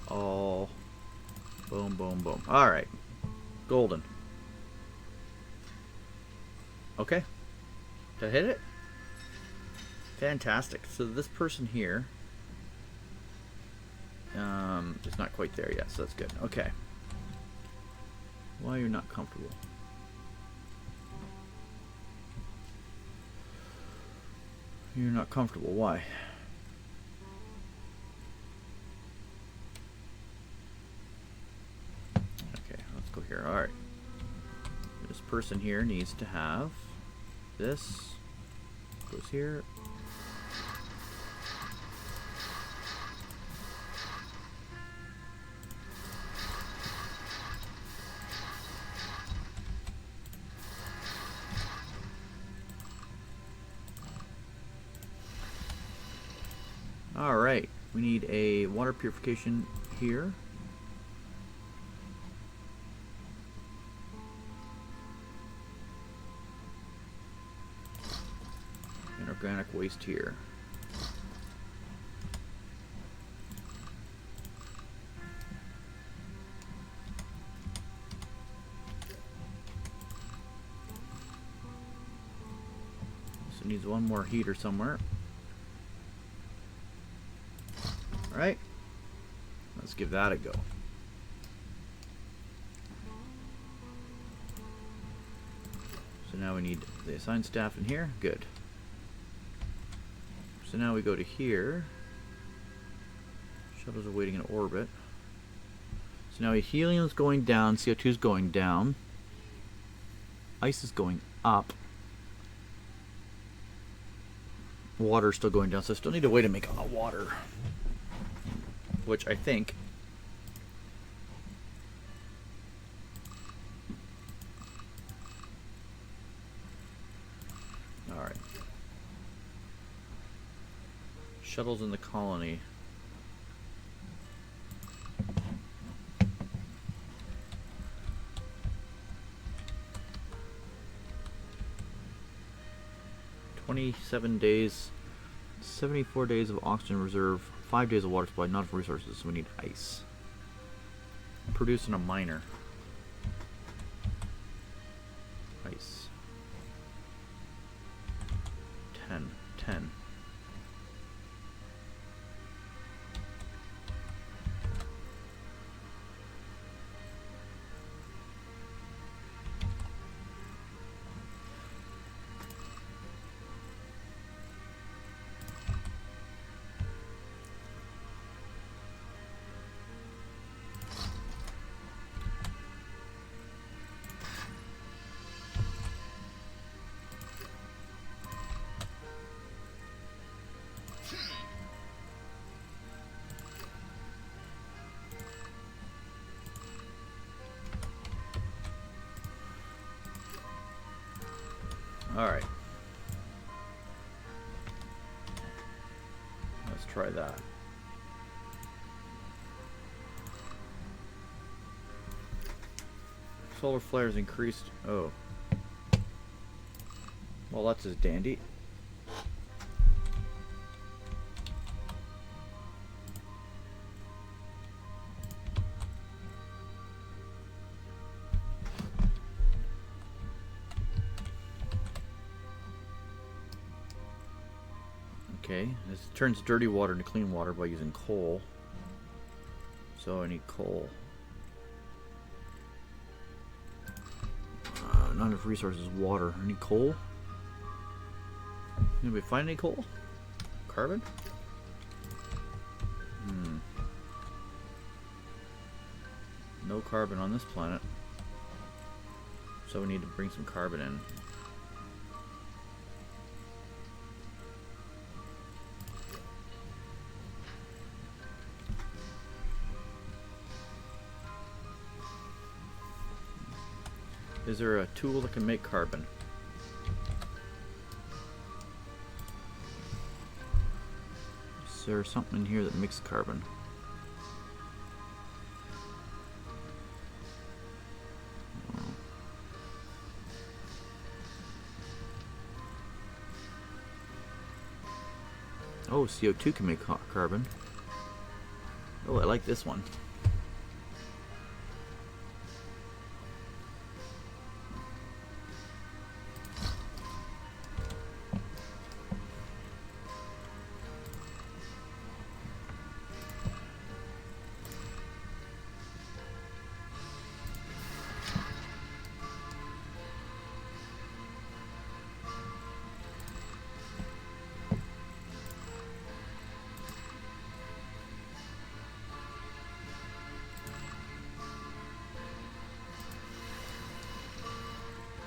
All. Boom, boom, boom. Alright. Golden. Okay. Did I hit it? Fantastic. So this person here is not quite there yet, so that's good. Okay. Why you're not comfortable? You're not comfortable. Why? Okay, let's go here. Alright. This person here needs to have this. Goes here. Alright, we need a water purification here. And organic waste here. So it needs one more heater somewhere. Alright, let's give that a go. So now we need the assigned staff in here. Good. So now we go to here. Shuttles are waiting in orbit. So now helium's going down, CO2's going down. Ice is going up. Water's still going down, so I still need a way to make hot water. Which I think... Alright. Shuttles in the colony. "27 days, 74 days of oxygen reserve, 5 days of water supply, not enough resources, so we need ice. Producing a miner. Ice. 10. Alright. Let's try that. Solar flares increased. Oh. Well, that's just dandy. Okay, this turns dirty water into clean water by using coal. So I need coal. Not enough resources. Water. I need coal. Anybody find any coal? Carbon? No carbon on this planet. So we need to bring some carbon in. Is there a tool that can make carbon? Is there something in here that makes carbon? Oh, CO2 can make carbon. Oh, I like this one.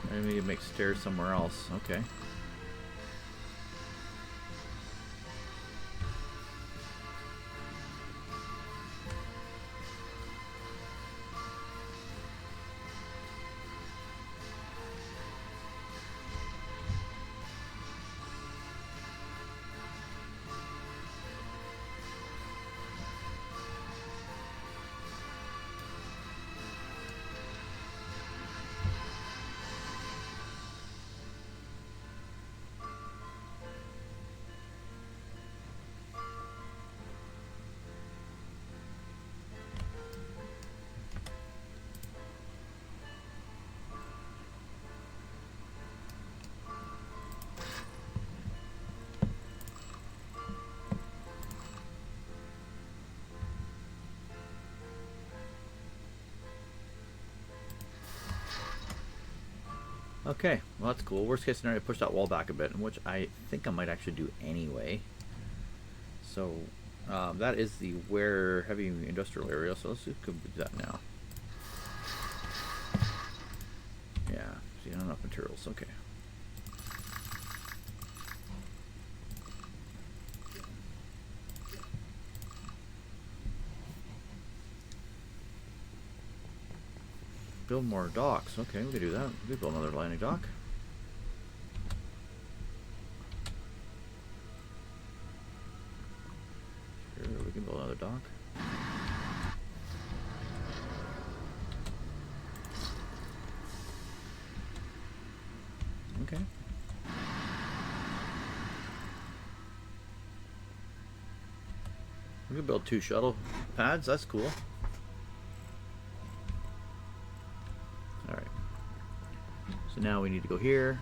I need to make stairs somewhere else. Okay. Okay, well that's cool. Worst case scenario, push that wall back a bit, which I think I might actually do anyway. So that is the heavy industrial area. So let's see if we can do that now. Yeah, see, not enough materials. Okay. Build more docks. Okay, we can do that. We can build another landing dock. Sure, we can build another dock. Okay. We can build 2 shuttle pads. That's cool. Alright. So now we need to go here.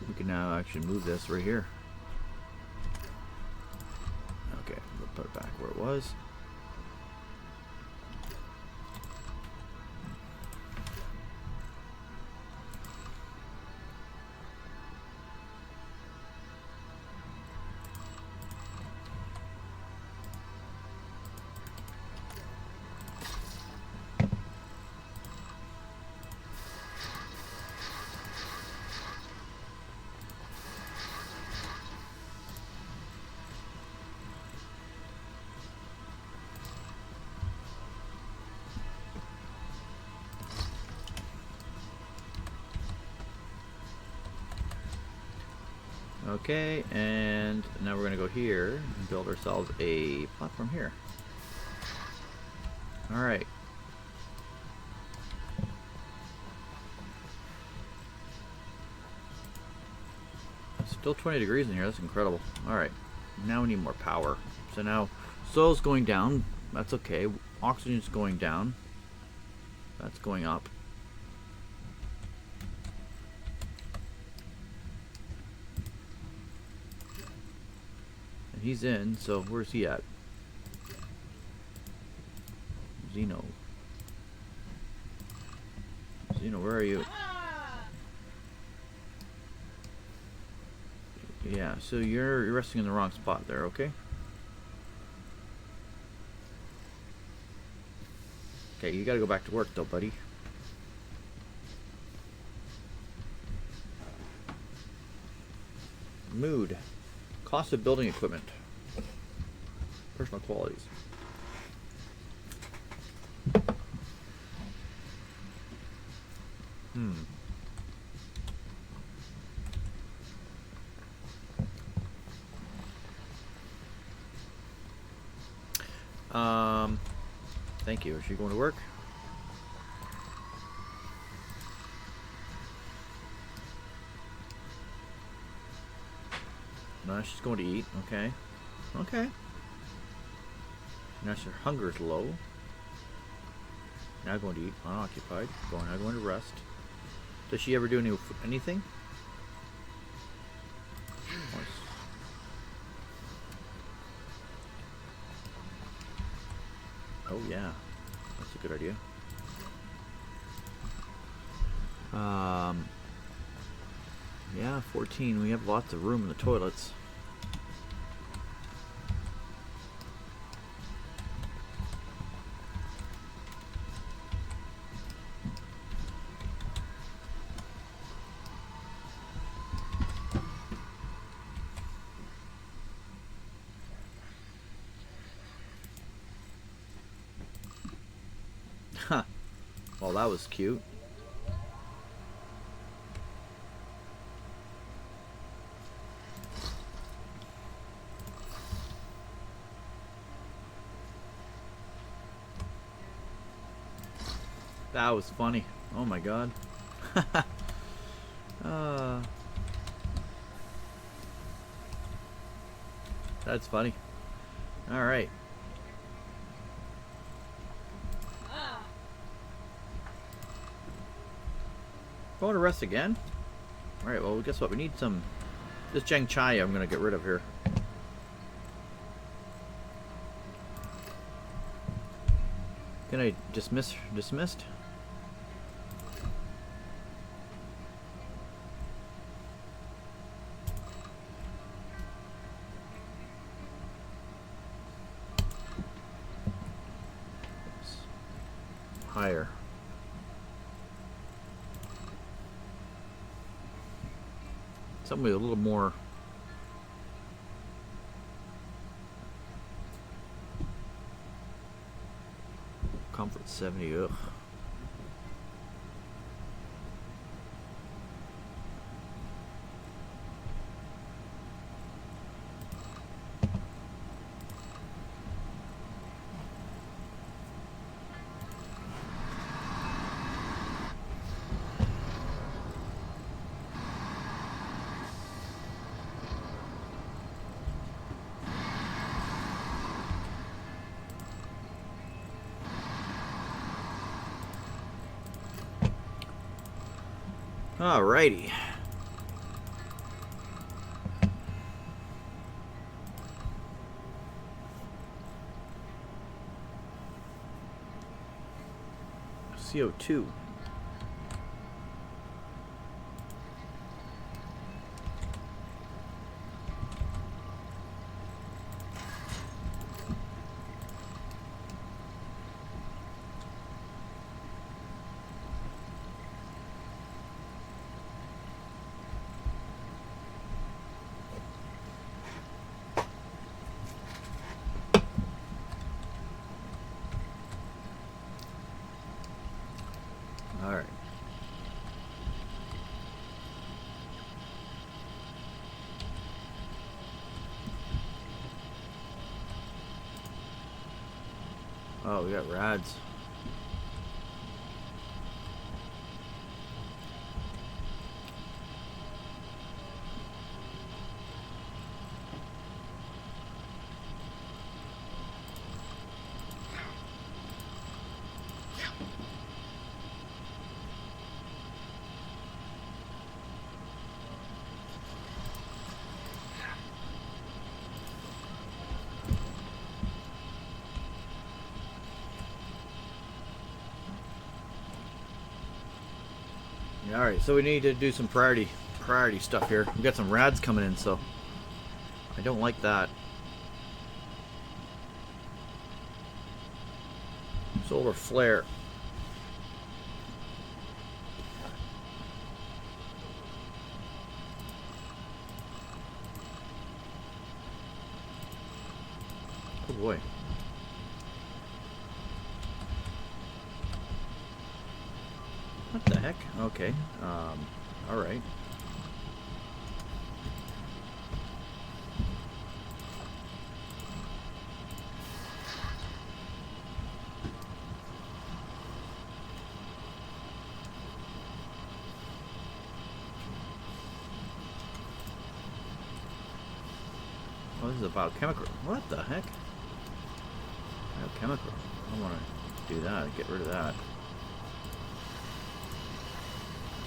We can now actually move this right here. Okay, we'll put it back where it was. Okay, and now we're going to go here and build ourselves a platform here. Alright. Still 20 degrees in here, that's incredible. Alright, now we need more power. So now, soil's going down, that's okay. Oxygen's going down. That's going up. He's in, so where's he at? Zeno. Zeno, where are you? Yeah, so you're resting in the wrong spot there, okay? Okay, you gotta go back to work though, buddy. Mood. Cost of building equipment. Personal qualities. Thank you. Is she going to work? No, she's going to eat. Okay. Okay. Now her hunger is low. Now going to eat. Unoccupied. Now going to rest. Does she ever do anything? Oh yeah, that's a good idea. Yeah, 14. We have lots of room in the toilets. Huh. Well, that was cute. That was funny. Oh my god. That's funny. Alright. Going to rest again? Alright, well guess what? We need some... This Jang Chai I'm going to get rid of here. Can I dismissed? higher. Something with a little more comfort. 70. Ugh. Alrighty. CO2. All right. Oh, we got rads. All right, so we need to do some priority stuff here. We got some rads coming in, so I don't like that. Solar flare. Oh boy. What the heck? Okay. All right. Oh, this is about chemical. What the heck? Chemical. I don't want to do that. Get rid of that.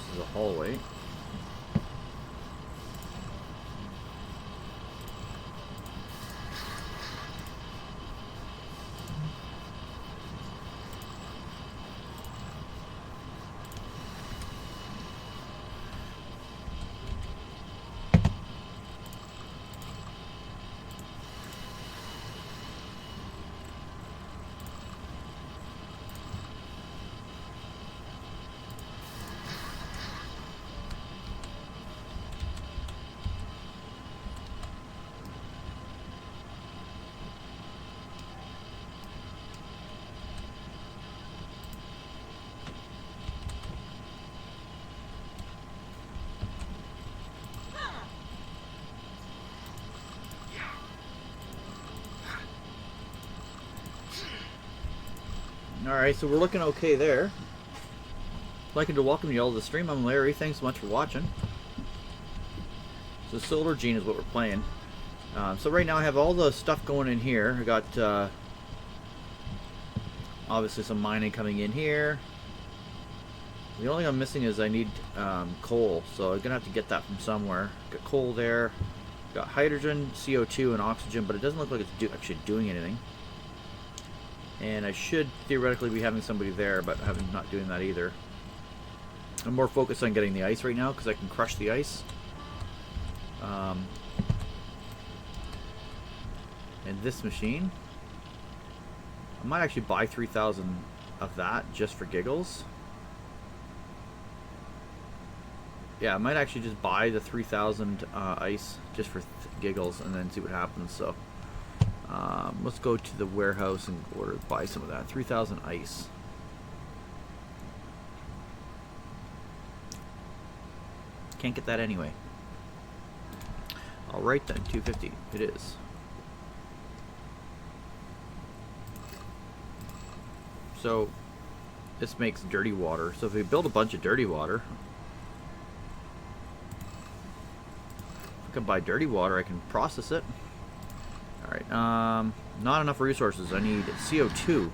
This is a hallway. Alright, so we're looking okay there. I'd like to welcome you all to the stream. I'm Larry. Thanks so much for watching. So Solargene is what we're playing. So right now I have all the stuff going in here. I got obviously some mining coming in here. The only thing I'm missing is I need coal, so I'm gonna have to get that from somewhere. Got coal there. Got hydrogen, CO2, and oxygen, but it doesn't look like it's actually doing anything. And I should theoretically be having somebody there, but I'm not doing that either. I'm more focused on getting the ice right now because I can crush the ice. And this machine, I might actually buy 3,000 of that just for giggles. Yeah, I might actually just buy the 3,000 ice just for giggles and then see what happens. So let's go to the warehouse and buy some of that. 3,000 ice. Can't get that anyway. Alright then, 250 it is. So this makes dirty water. So if we build a bunch of dirty water, if I can buy dirty water, I can process it. Alright, not enough resources. I need CO2.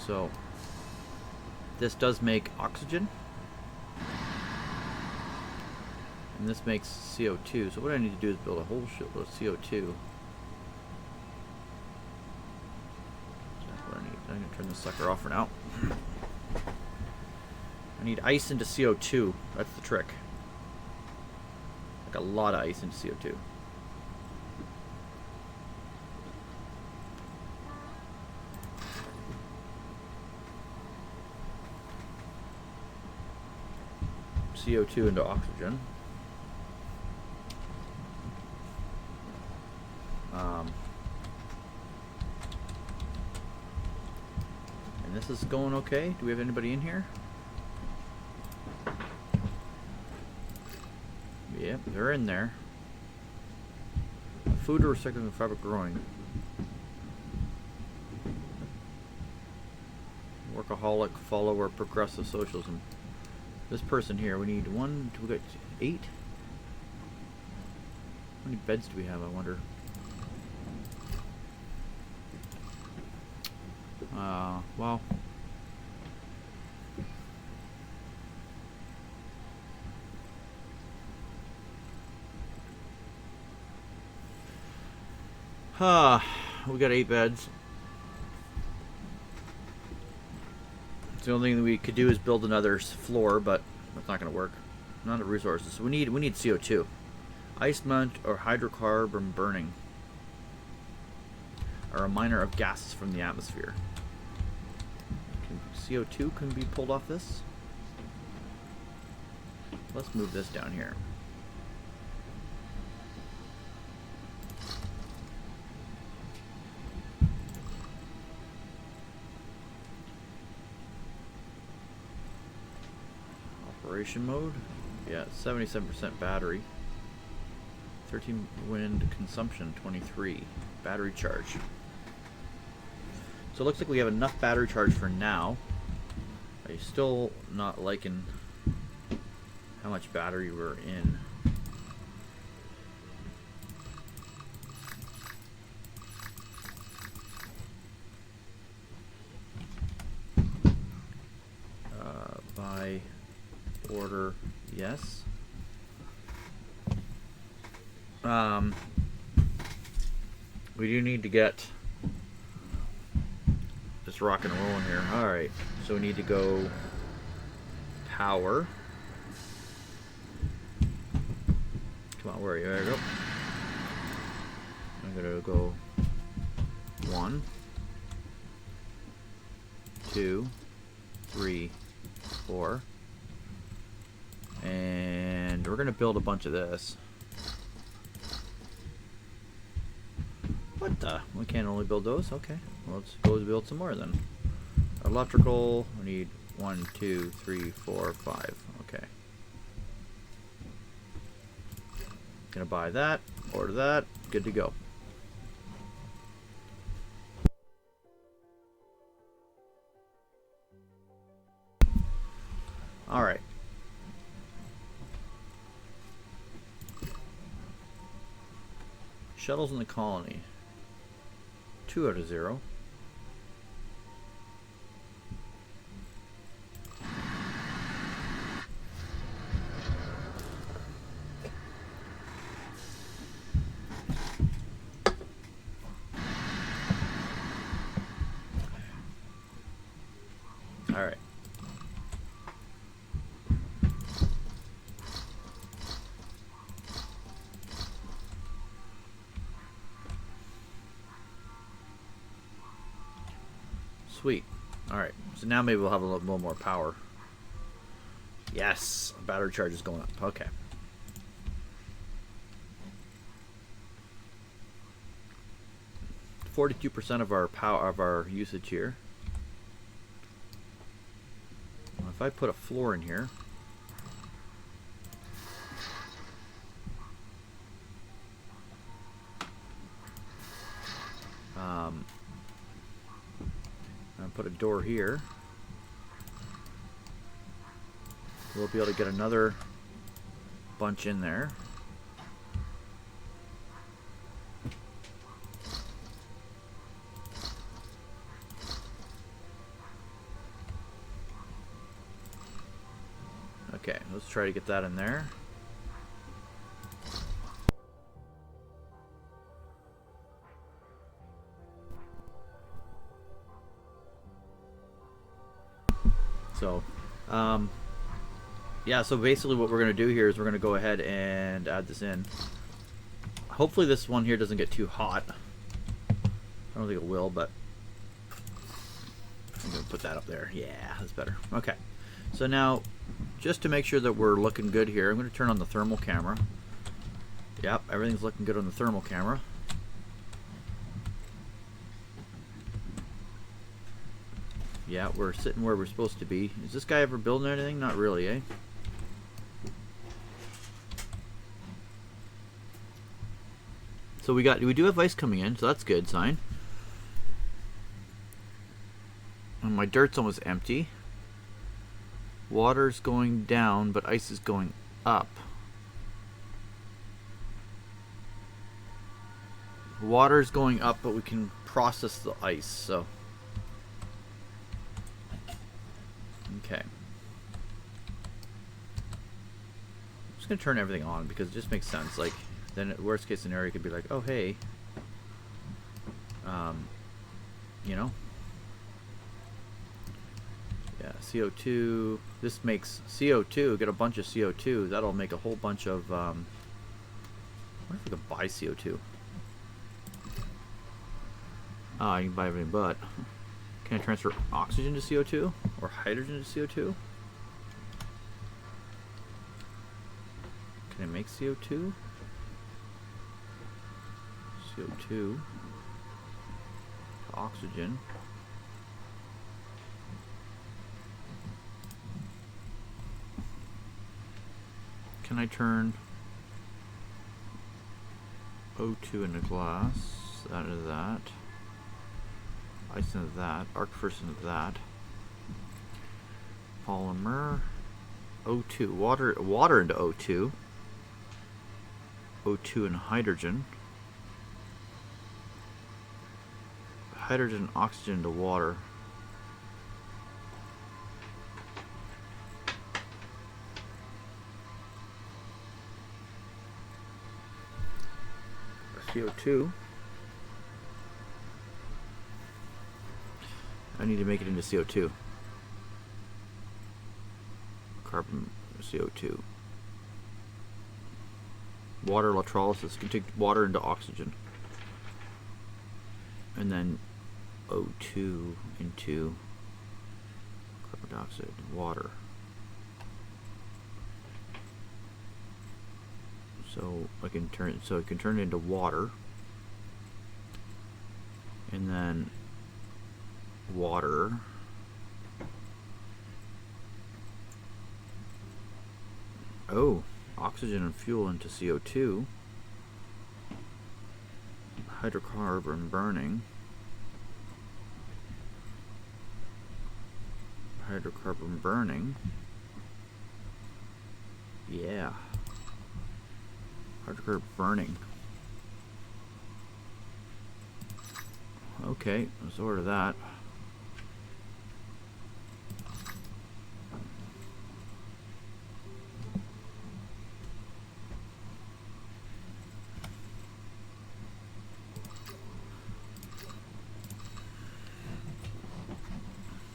So this does make oxygen. And this makes CO2. So what I need to do is build a whole shitload of CO2. That's what I need. I'm going to turn this sucker off for now. I need ice into CO2. That's the trick. Like a lot of ice into CO2. CO2 into oxygen. And this is going okay. Do we have anybody in here? Yep, they're in there. Food or recycling and fabric growing. Workaholic, follower, progressive socialism. This person here, we need one, we got 8? How many beds do we have, I wonder? Well. We got 8 beds. The only thing that we could do is build another floor, but that's not going to work. Not enough resources. So we need CO2. Ice melt or hydrocarbon burning are a miner of gases from the atmosphere. CO2 can be pulled off this. Let's move this down here. Operation mode. Yeah, 77% battery. 13 wind consumption, 23. Battery charge. So it looks like we have enough battery charge for now. I'm still not liking how much battery we're in. By order, yes. We do need to get just rock and rolling here. Alright, so we need to go power. Come on, where are you? There you go. I'm gonna go 1, 2, 3, 4. And we're gonna build a bunch of this. What the? We can't only build those? Okay. Well, let's go build some more then. Electrical, we need 1, 2, 3, 4, 5. Okay. Gonna buy that, order that, good to go. Alright. Shuttles in the colony. 2 out of 0. All right. Sweet. Alright, so now maybe we'll have a little more power. Yes! Battery charge is going up. Okay. %42% of our power of our usage here. Well, if I put a floor in here, and put a door here, we'll be able to get another bunch in there. Okay, let's try to get that in there. So, yeah, so basically what we're going to do here is we're going to go ahead and add this in. Hopefully this one here doesn't get too hot. I don't think it will, but I'm going to put that up there. Yeah, that's better. Okay, so now just to make sure that we're looking good here, I'm going to turn on the thermal camera. Yep, everything's looking good on the thermal camera. Yeah, we're sitting where we're supposed to be. Is this guy ever building anything? Not really, eh? So we do have ice coming in, so that's a good sign. And my dirt's almost empty. Water's going down, but ice is going up. Water's going up, but we can process the ice, so. Okay. I'm just gonna turn everything on because it just makes sense. Like, then worst case scenario could be like, oh hey, you know, yeah, CO2. This makes CO2. Get a bunch of CO2. That'll make a whole bunch of. I wonder if we could buy CO2. Ah, you can buy everything, but can I transfer oxygen to CO2 or hydrogen to CO2? Can I make CO2? CO2 to oxygen. Can I turn O2 into glass? That is that. Ice into that. Arc first into that. Polymer. O2. Water into O2. O2 and hydrogen. Hydrogen, oxygen to water. CO2. I need to make it into CO2. Carbon, CO2. Water electrolysis can take water into oxygen. And then O2 into carbon dioxide, water. So it can turn it into water. And then water. Oh, oxygen and fuel into CO2. Hydrocarbon burning. Hydrocarbon burning. Yeah. Hydrocarbon burning. Okay, let's order that.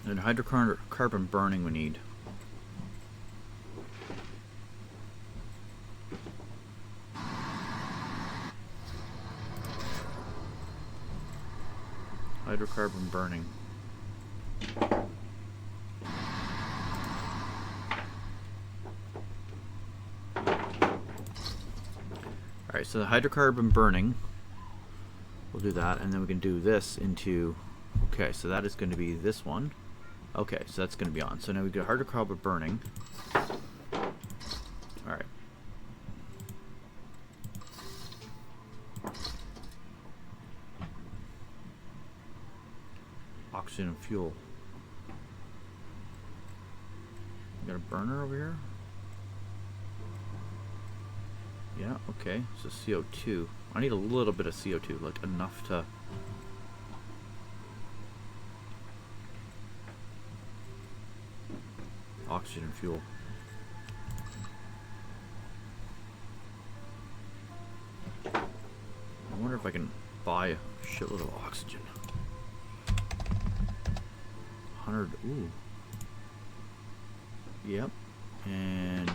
And hydrocarbon burning we need. Hydrocarbon burning. Alright, so the hydrocarbon burning, we'll do that, and then we can do this into, okay, so that is going to be this one. Okay, so that's going to be on. So now we got hydrocarbon burning. Alright. Oxygen and fuel. We got a burner over here? Yeah, okay. So CO2. I need a little bit of CO2, like enough to... Oxygen and fuel. I wonder if I can buy a shitload of oxygen. 100, ooh. Yep. And...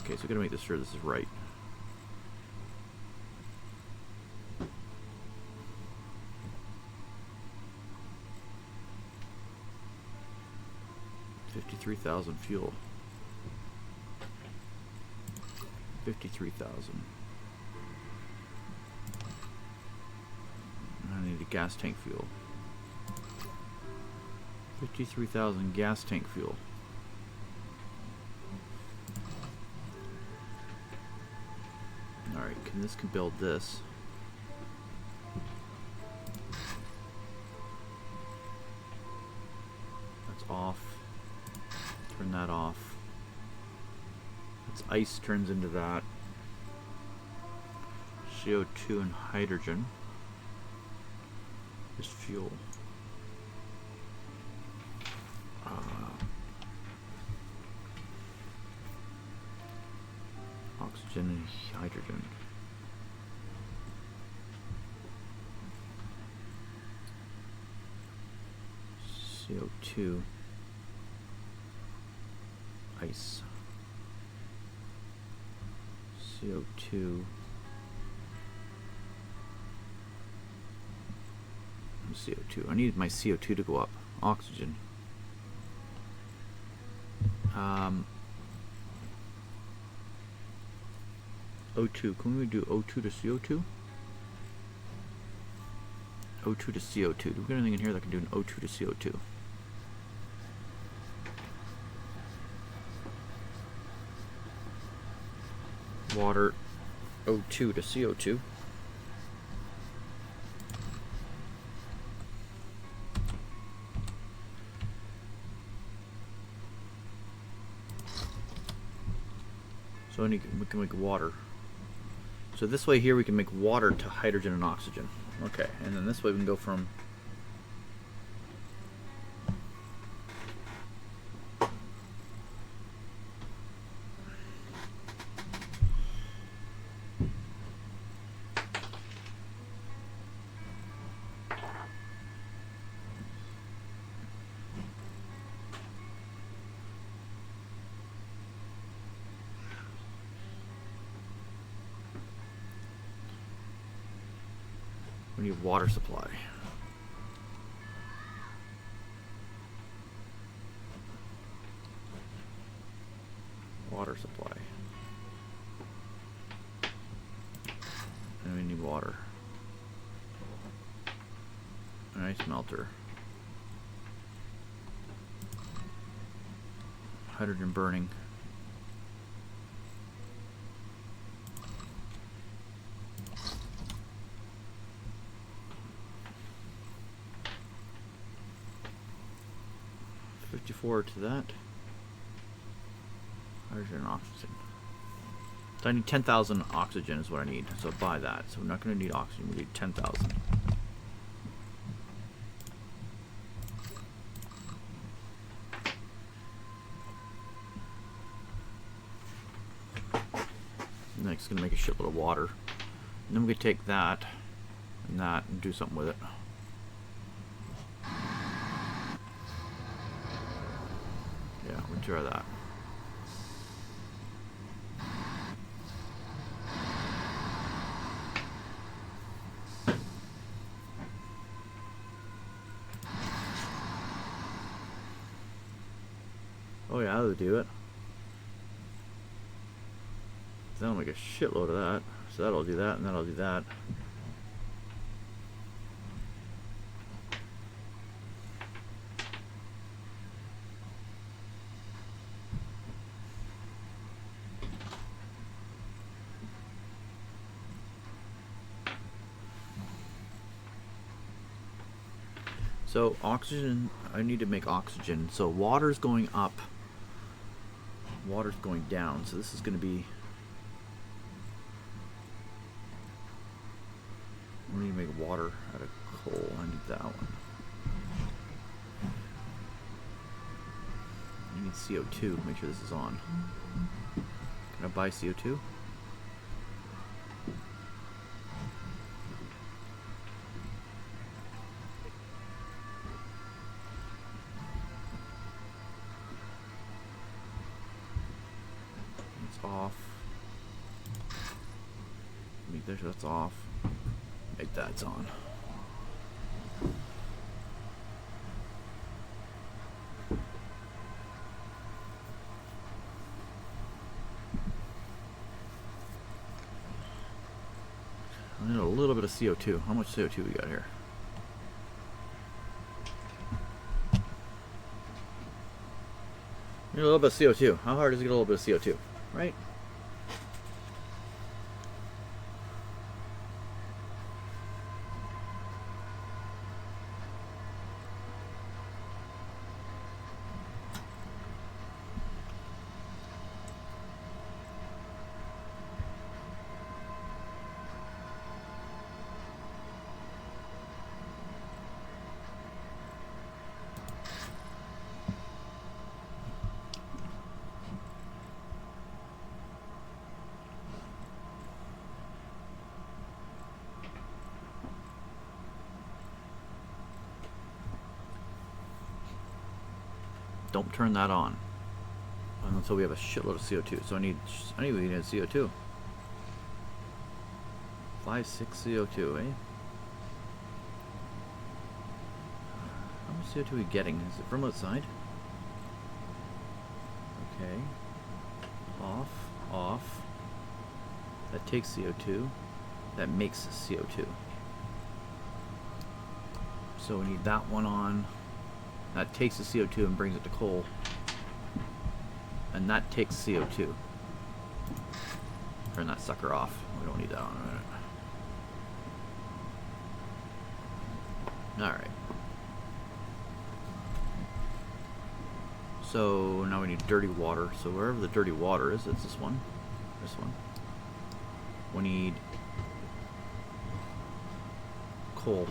okay, so we gotta make sure this is right. $53,000 fuel. 53,000. I need a gas tank fuel. 53,000 gas tank fuel. Alright, this can build this. That's off. Turn that off. That's ice turns into that. CO2 and hydrogen. Just fuel. Oxygen and hydrogen. CO2. Ice. CO2. CO2. I need my CO2 to go up. Oxygen. O2. Can we do O2 to CO2? O2 to CO2. Do we got anything in here that can do an O2 to CO2? Water O2 to CO2. So we can make water. So this way here we can make water to hydrogen and oxygen. Okay, and then this way we can go from we need water supply. Water supply. And we need water. An ice melter. Hydrogen burning. Forward to that. Hydrogen and oxygen. So I need 10,000 oxygen is what I need. So buy that. So we're not going to need oxygen. We need 10,000. Next, going to make a shitload of water. And then we can take that and do something with it. Yeah, we'll try that. That'll do it. That'll make a shitload of that. So that'll do that, and that'll do that. So oxygen, I need to make oxygen. So water's going up, water's going down. So this is going to be, we need to make water out of coal. I need that one. I need CO2. Make sure this is on. Can I buy CO2? Off. Make sure that's off. Make that's on. I need a little bit of CO2. How much CO2 we got here? Need a little bit of CO2. How hard is it to get a little bit of CO2? Right? Don't turn that on until we have a shitload of CO2. So I need we need CO2. 5, 6 CO2, eh? How much CO2 are we getting? Is it from outside? Okay. Off, off. That takes CO2. That makes CO2. So we need that one on. That takes the CO2 and brings it to coal. And that takes CO2. Turn that sucker off. We don't need that on a minute. Alright. So now we need dirty water. So wherever the dirty water is, it's this one. This one. We need coal.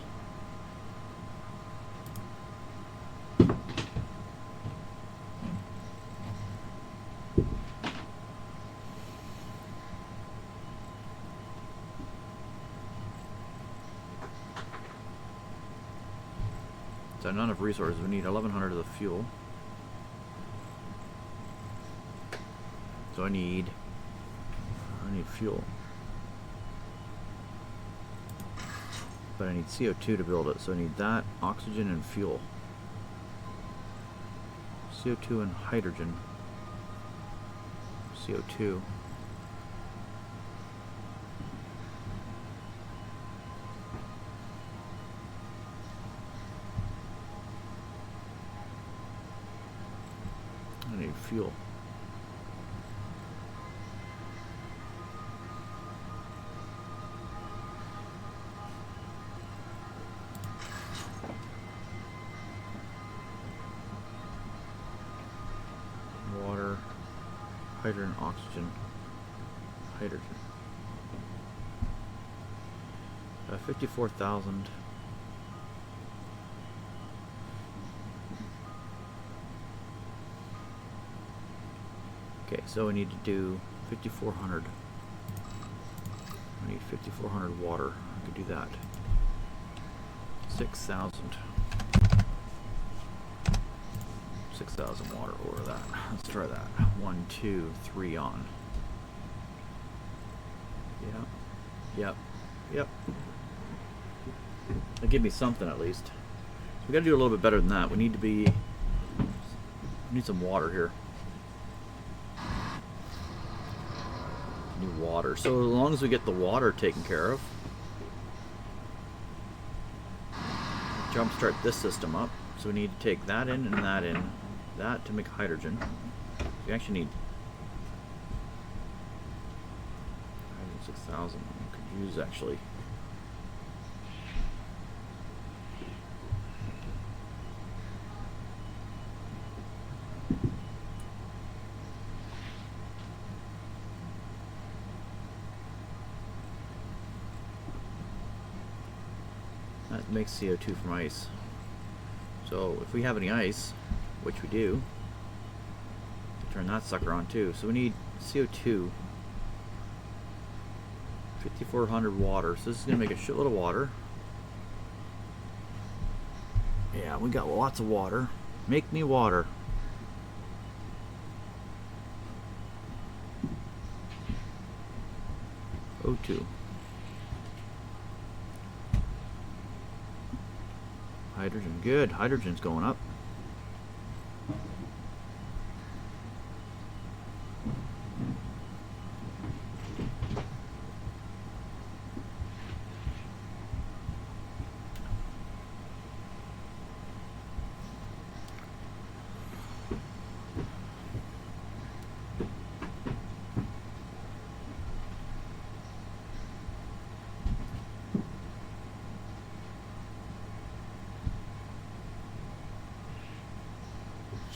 So none of resources. We need 1,100 of the fuel. So I need fuel. But I need CO2 to build it. So I need that, oxygen, and fuel. CO2 and hydrogen. CO2. I need fuel. Water, hydrogen, oxygen, hydrogen. 54,000. Okay, so we need to do 5,400. I need 5,400 water. I could do that. 6,000. 6,000 water over that. Let's try that. 1, 2, 3 on. Yep. Yep. Yep. That'll give me something at least. We gotta do a little bit better than that. We need some water here. New water. So as long as we get the water taken care of, jumpstart this system up. So we need to take that in and that in, that to make hydrogen. We actually need 6,000. We could use actually. That makes CO2 from ice. So if we have any ice, which we do, turn that sucker on too. So we need CO2, 5,400 water. So this is gonna make a shitload of water. Yeah, we got lots of water. Make me water. O2. Hydrogen, good. Hydrogen's going up.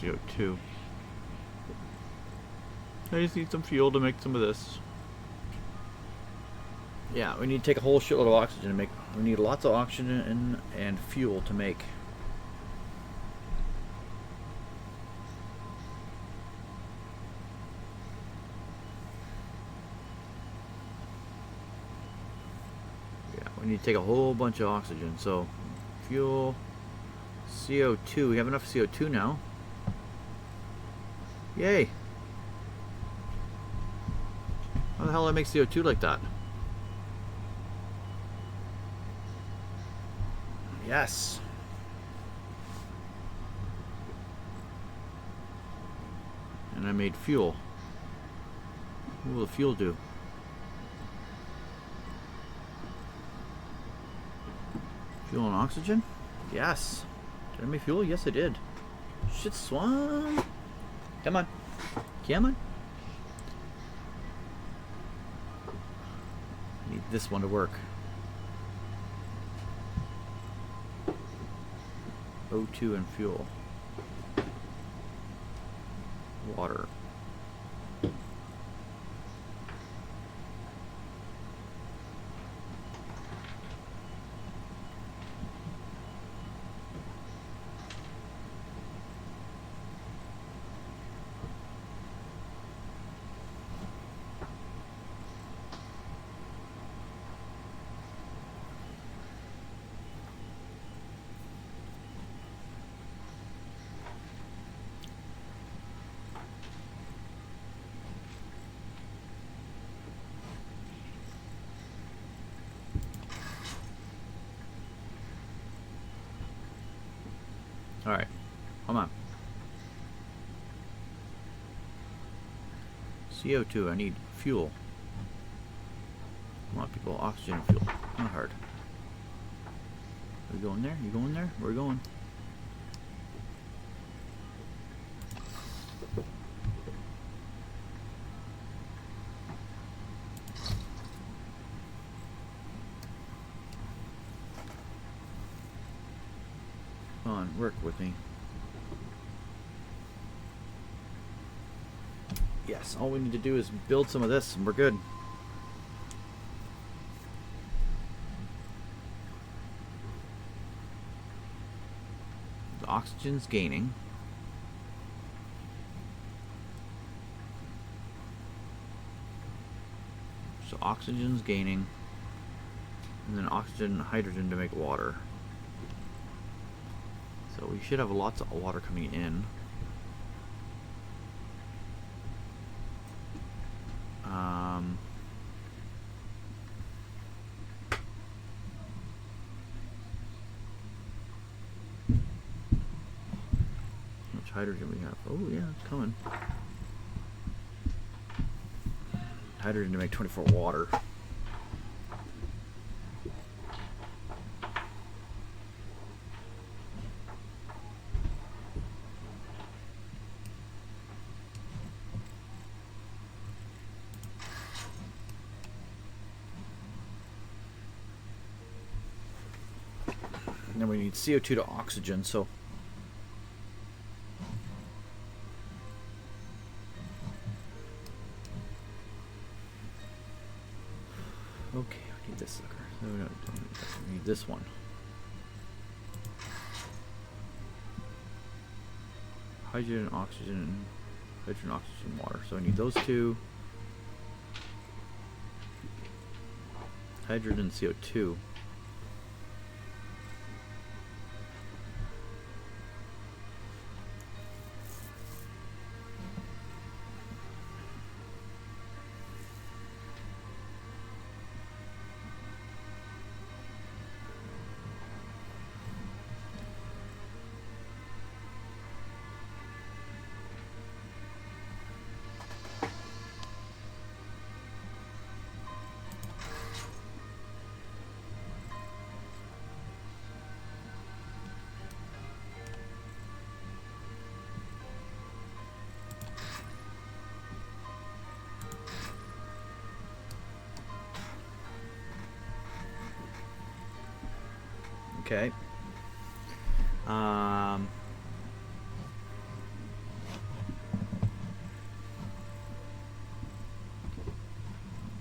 CO2. I just need some fuel to make some of this. Yeah, we need to take a whole shitload of oxygen to make. We need lots of oxygen and fuel to make. Yeah, we need to take a whole bunch of oxygen. So, fuel, CO2. We have enough CO2 now. Yay! How the hell do I make CO2 like that? Yes! And I made fuel. What will the fuel do? Fuel and oxygen? Yes! Did I make fuel? Yes, I did. Shit, swan! Come on. Come on. I need this one to work. O2 and fuel. Water. Alright, come on. CO2, I need fuel. Come on, people, oxygen and fuel. Not hard. Are we going there? You going there? Where are we going? Come on, work with me. Yes, all we need to do is build some of this and we're good. The oxygen's gaining. So oxygen's gaining. And then oxygen and hydrogen to make water. So we should have lots of water coming in. How much hydrogen we have? Oh yeah, it's coming. hydrogen to make 24 water. And then we need CO2 to oxygen, so okay, we need this sucker. No, we don't need this. We need this one. Hydrogen, oxygen, water. So we need those two. Hydrogen, CO2. Okay.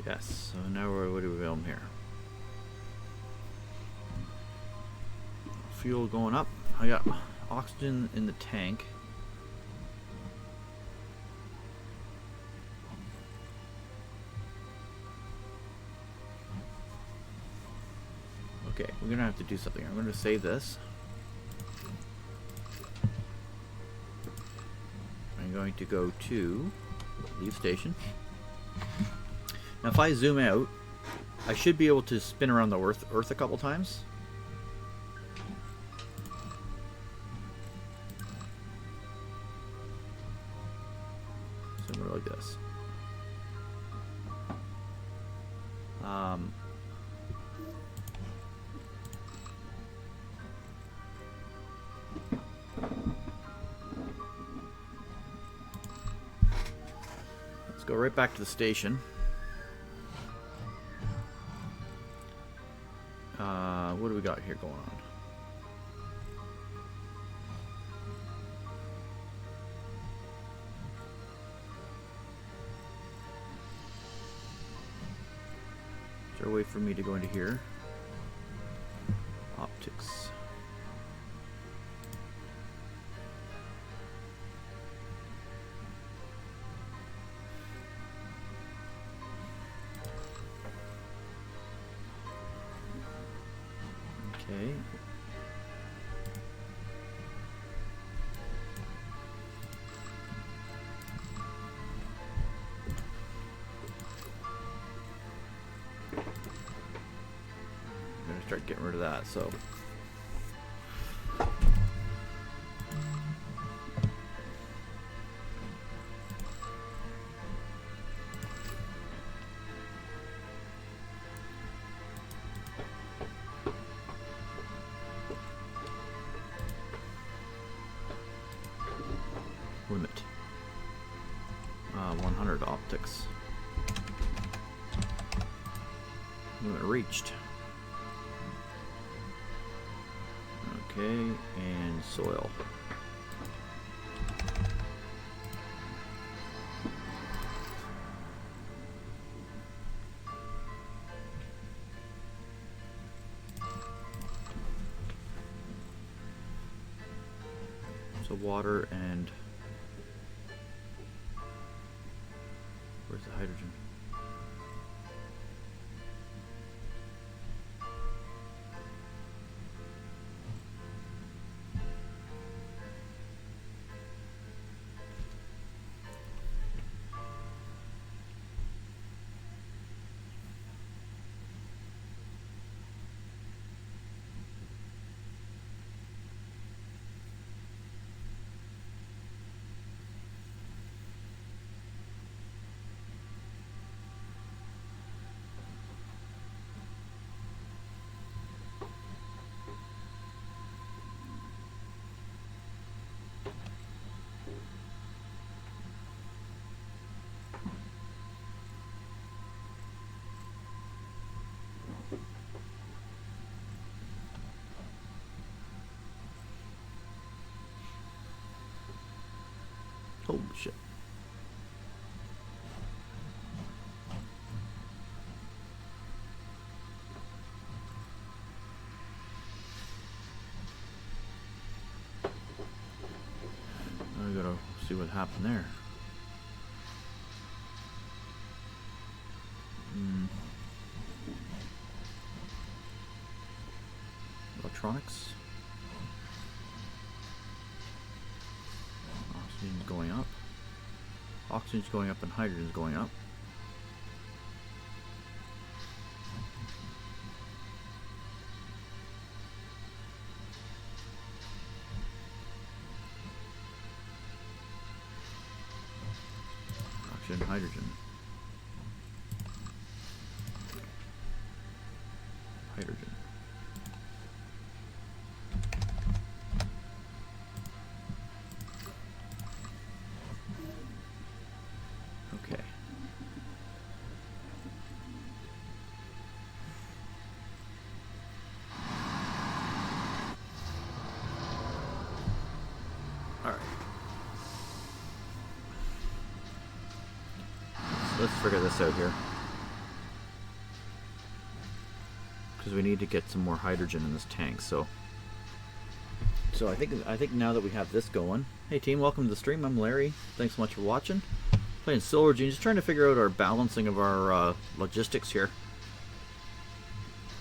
Yes. So now what do we film here? Fuel going up. I got oxygen in the tank. Okay, we're gonna have to do something. I'm gonna save this. I'm going to go to leave station. Now if I zoom out, I should be able to spin around the Earth a couple times. Somewhere like this. Let's go right back to the station. What do we got here going on? Is there a way for me to go into here? Optics. Okay. I'm gonna start getting rid of that, so. Limit 100 optics. Limit reached. Okay, and soil. So water and where's the hydrogen? Oh shit. I gotta see what happened there. Electronics. Oxygen's going up. Oxygen's going up and hydrogen's going up. Oxygen, hydrogen. Hydrogen. Okay. All right. Let's figure this out here. Because we need to get some more hydrogen in this tank, so I think now that we have this going. Hey team, welcome to the stream. I'm Larry. Thanks so much for watching. Playing Solargene, just trying to figure out our balancing of our logistics here.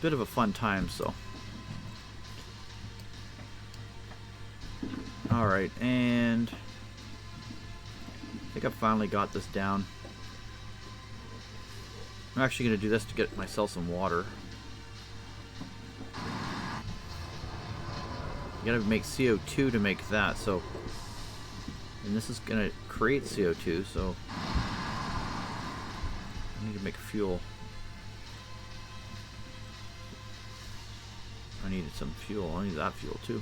Bit of a fun time, so. Alright, and I think I've finally got this down. I'm actually going to do this to get myself some water. You gotta make CO2 to make that, so. And this is gonna create CO2, so. I need to make fuel. I needed some fuel. I need that fuel too.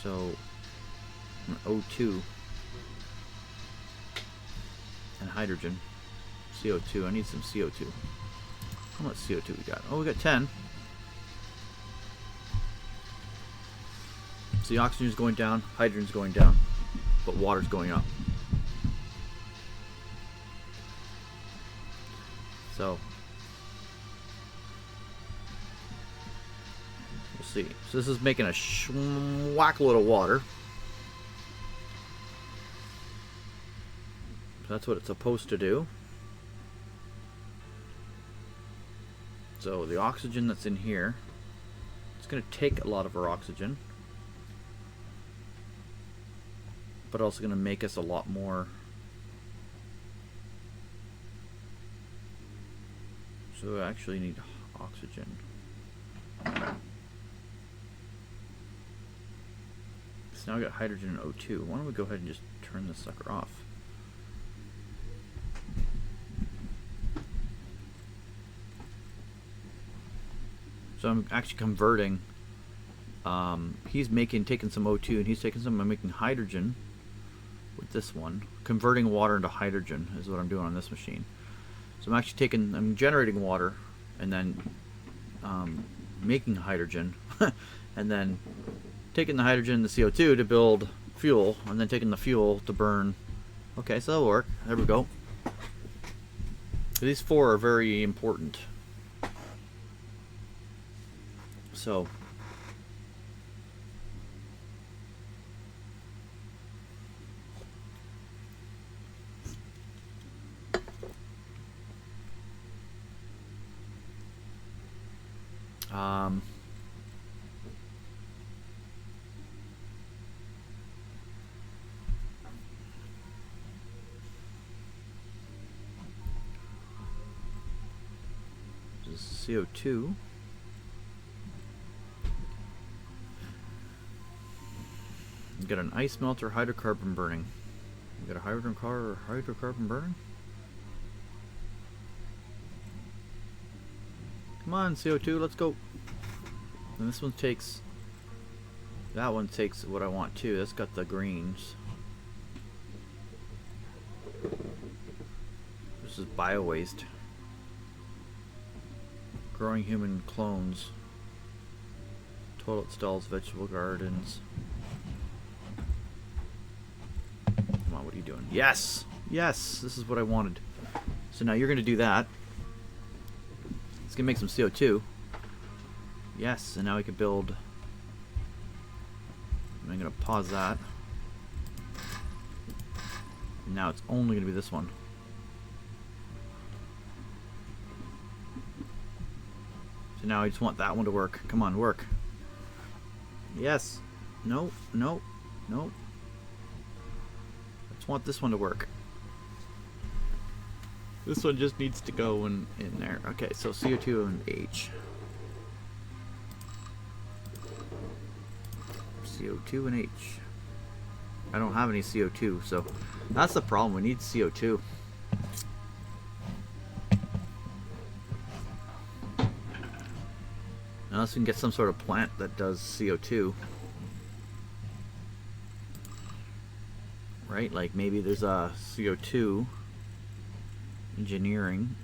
So. O2. And hydrogen. CO2. I need some CO2. How much CO2 we got? Oh, we got 10. So the oxygen's going down, hydrogen's going down, but water's going up. So we'll see. So this is making a whack load of water. So that's what it's supposed to do. So the oxygen that's in here, it's going to take a lot of our oxygen, but also going to make us a lot more. So we actually need oxygen. So now we got hydrogen and O2. Why don't we go ahead and just turn this sucker off? So I'm actually converting. He's taking some O2 and he's taking some. I'm making hydrogen with this one. Converting water into hydrogen is what I'm doing on this machine. So I'm actually I'm generating water and then making hydrogen and then taking the hydrogen and the CO2 to build fuel and then taking the fuel to burn. Okay, so that'll work. There we go. So these four are very important. So this is CO2. We got an ice melter, hydrocarbon burning. We got a hydrocarbon burning. Come on, CO2, let's go. And this one takes. That one takes what I want too. That's got the greens. This is bio waste. Growing human clones. Toilet stalls, vegetable gardens. on, what are you doing? Yes! Yes! This is what I wanted. So now you're going to do that. It's going to make some CO2. Yes, and now we can build... I'm going to pause that. And now it's only going to be this one. So now I just want that one to work. Come on, work. Yes. No, no, no. I just want this one to work. This one just needs to go in there. Okay, so CO2 and H. CO2 and H. I don't have any CO2, so that's the problem. We need CO2. Unless we can get some sort of plant that does CO2. Right? Like maybe there's a CO2 engineering.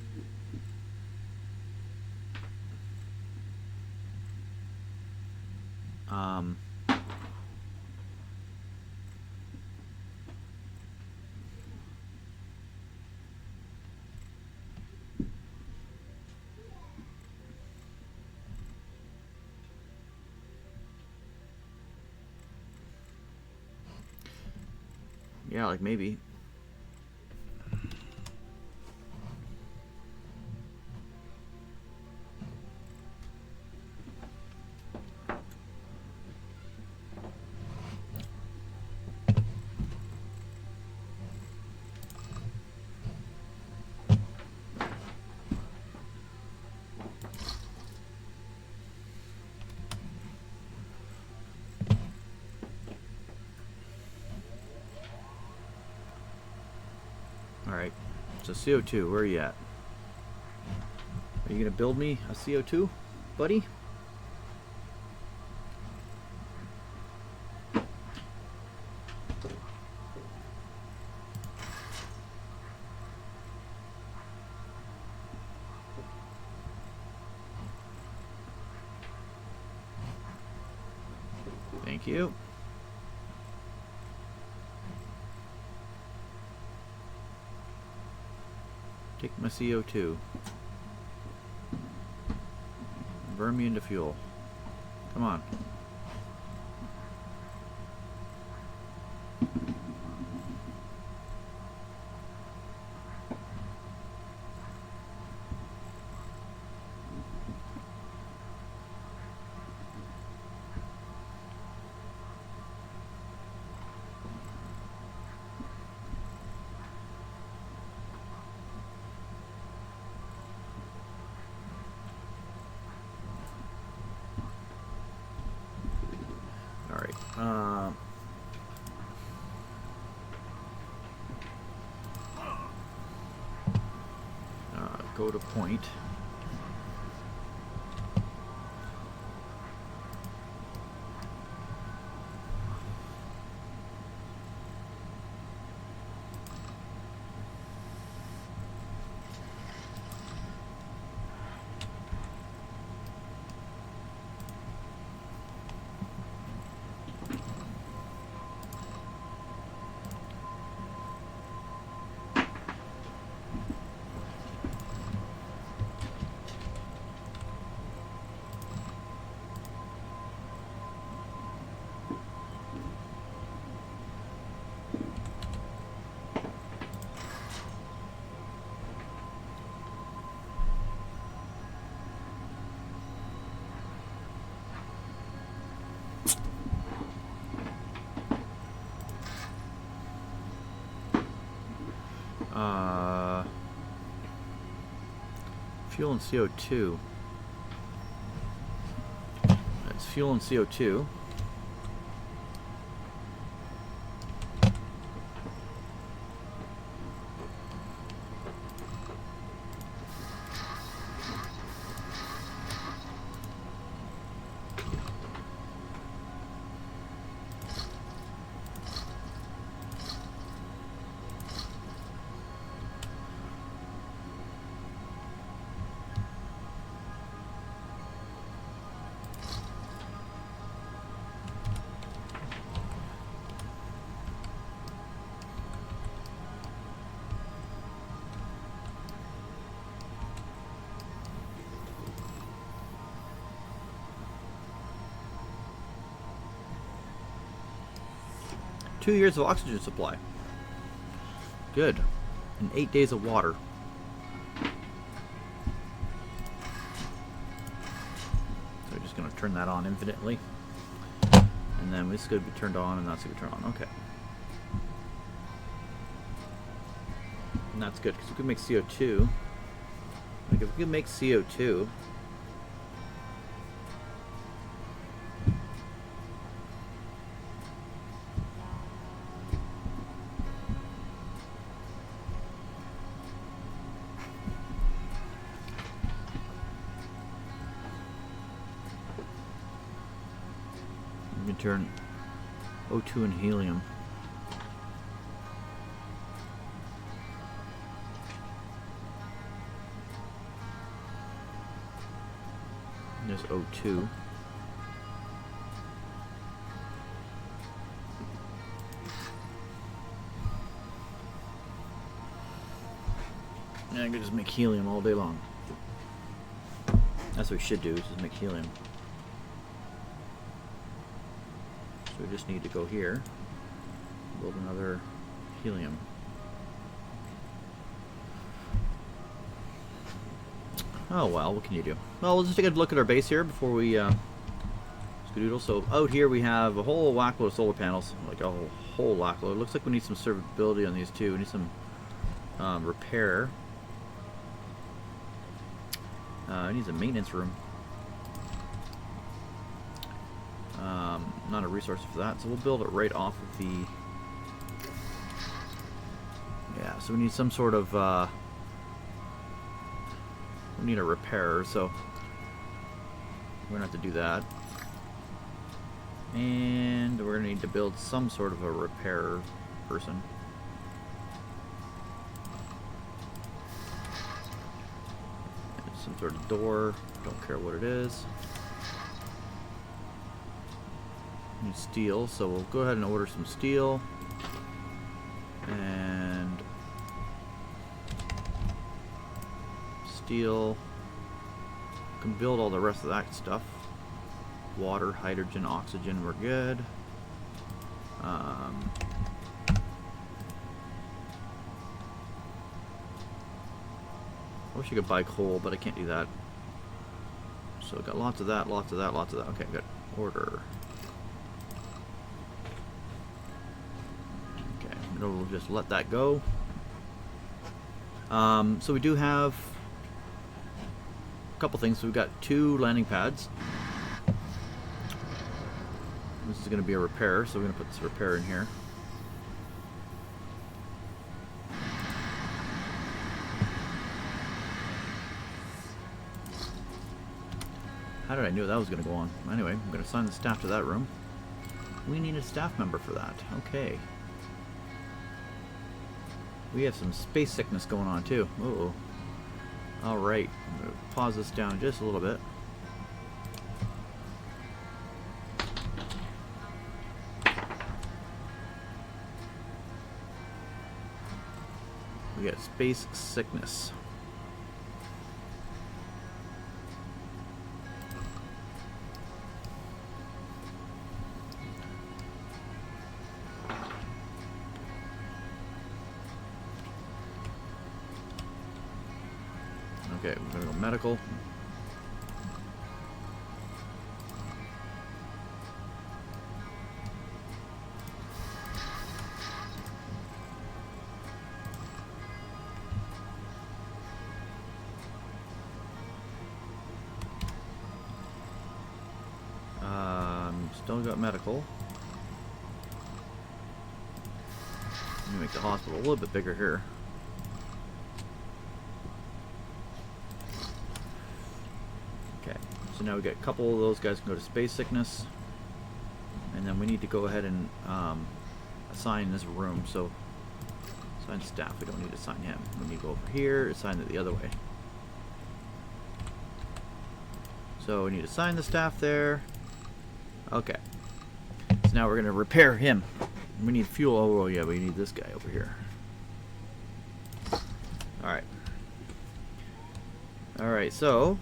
Yeah, like maybe. Alright, so CO2, where are you at? Are you gonna build me a CO2, buddy? Thank you. Take my CO2. Burn me into fuel. Come on. Go to point. Fuel and CO2. That's fuel and CO2. 2 years of oxygen supply. Good. And 8 days of water. So we're just going to turn that on infinitely. And then this is going to be turned on, and that's going to be turned on. Okay. And that's good, because we can make CO2. Like, if we can make CO2... we can turn O2 and helium. There's O2. And I could just make helium all day long. That's what we should do, is just make helium. So we just need to go here, build another helium. Oh well, what can you do? Well, we'll just take a look at our base here before we skedoodle. So out here we have a whole whackload of solar panels, like a whole whackload. It looks like we need some serviceability on these too. We need some repair. It needs a maintenance room. Not a resource for that, so we'll build it right off of the... Yeah, so we need some sort of... we need a repairer, so we're going to have to do that. And we're going to need to build some sort of a repair person. Some sort of door, don't care what it is. Need steel, so we'll go ahead and order some steel. And steel. Can build all the rest of that stuff. Water, hydrogen, oxygen, we're good. I wish you could buy coal, but I can't do that. So got lots of that, lots of that, lots of that. Okay, good. Order. Okay, we'll just let that go. So we do have a couple things. So we've got 2 landing pads. This is going to be a repair, so we're going to put this repair in here. How did I know that was going to go on? Anyway, I'm going to assign the staff to that room. We need a staff member for that. Okay. We have some space sickness going on too. Uh-oh. Alright, I'm going to pause this down just a little bit. We got space sickness. Okay, we're gonna go medical. Still got medical. Let me make the hospital a little bit bigger here. Okay, so now we got a couple of those guys can go to space sickness, and then we need to go ahead and assign this room. So assign staff. We don't need to assign him. We need to go over here, assign it the other way. So we need to assign the staff there. Okay. So now we're going to repair him. We need fuel. Oh, yeah, we need this guy over here. Alright. Alright, so...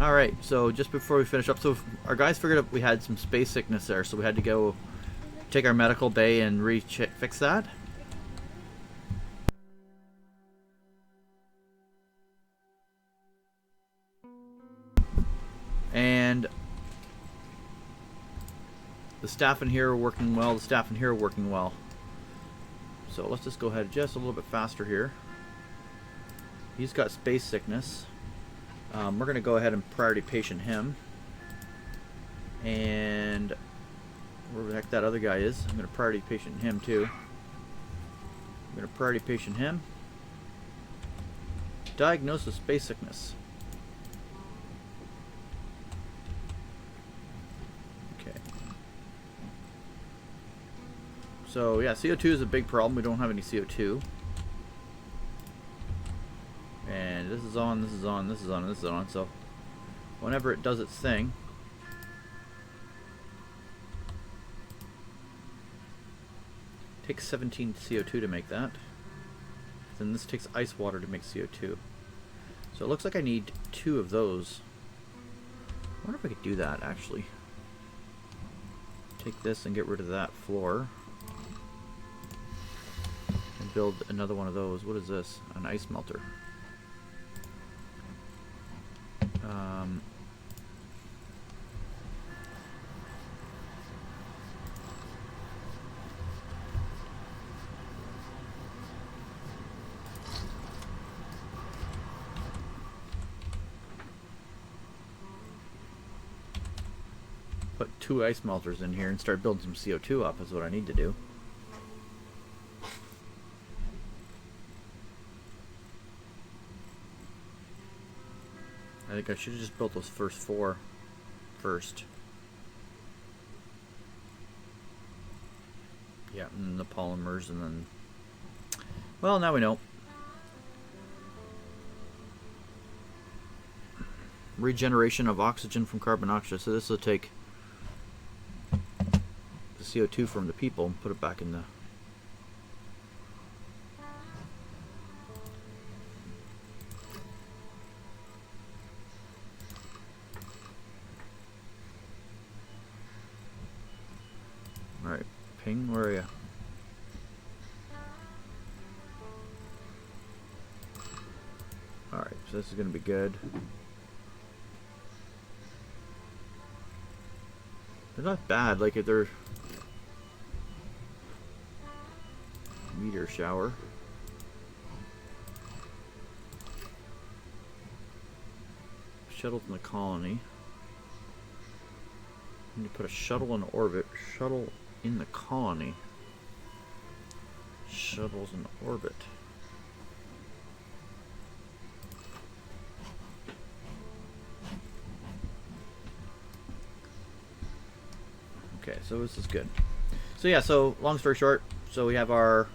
Alright, so just before we finish up, so our guys figured out we had some space sickness there, so we had to go take our medical bay and fix that. And the staff in here are working well, the staff in here are working well. So let's just go ahead just a little bit faster here. He's got space sickness. We're going to go ahead and priority patient him. And where the heck that other guy is, I'm going to priority patient him too. I'm going to priority patient him. Diagnosed with space sickness. Okay. So yeah, CO2 is a big problem. We don't have any CO2. And this is on, this is on, this is on, this is on. So whenever it does its thing, it takes 17 CO2 to make that. Then this takes ice water to make CO2. So it looks like I need 2 of those. I wonder if I could do that actually. Take this and get rid of that floor. And build another one of those. What is this? An ice melter. Put 2 ice melters in here and start building some CO2 up is what I need to do. I think I should have just built those first 4 first. Yeah, and the polymers, and then... Well, now we know. Regeneration of oxygen from carbon dioxide. So this will take the CO2 from the people and put it back in the... Alright, Ping, where are you? Alright, so this is going to be good. They're not bad, like if they're... Meteor shower. Shuttles in the colony. I need to put a shuttle in orbit. Shuttle in the colony. Shuttles in orbit. Okay, so this is good. So yeah, so long story short, so we have our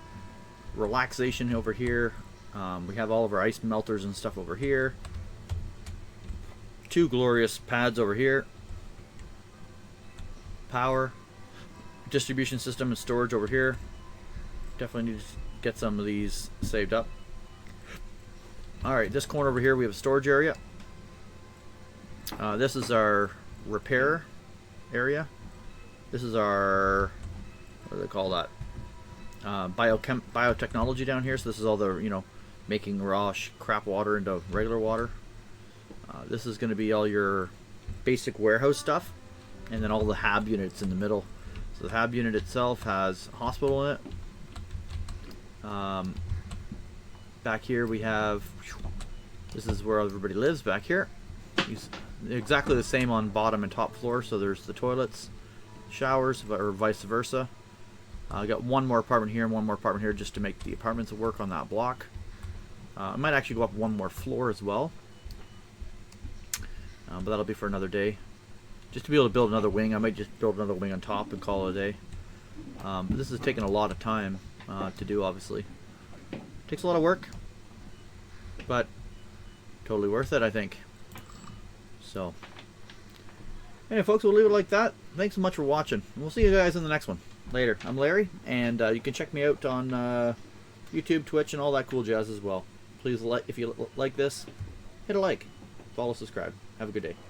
relaxation over here. We have all of our ice melters and stuff over here. 2 glorious pads over here. Power, distribution system, and storage over here. Definitely need to get some of these saved up. Alright, this corner over here we have a storage area. This is our repair area. This is our, what do they call that? Biotechnology down here. So this is all the, you know, making raw crap water into regular water. This is going to be all your basic warehouse stuff, and then all the hab units in the middle. So the hab unit itself has a hospital in it. Back here we have, this is where everybody lives back here. It's exactly the same on bottom and top floor. So there's the toilets, showers, or vice versa. I got 1 more apartment here and 1 more apartment here just to make the apartments work on that block. I might actually go up 1 more floor as well. But that'll be for another day. Just to be able to build another wing, I might just build another wing on top and call it a day. But this is taking a lot of time to do, obviously. Takes a lot of work, but totally worth it, I think. So, anyway, folks, we'll leave it like that. Thanks so much for watching. We'll see you guys in the next one. Later. I'm Larry, and you can check me out on YouTube, Twitch, and all that cool jazz as well. Please, if you like this, hit a like, follow, subscribe. Have a good day.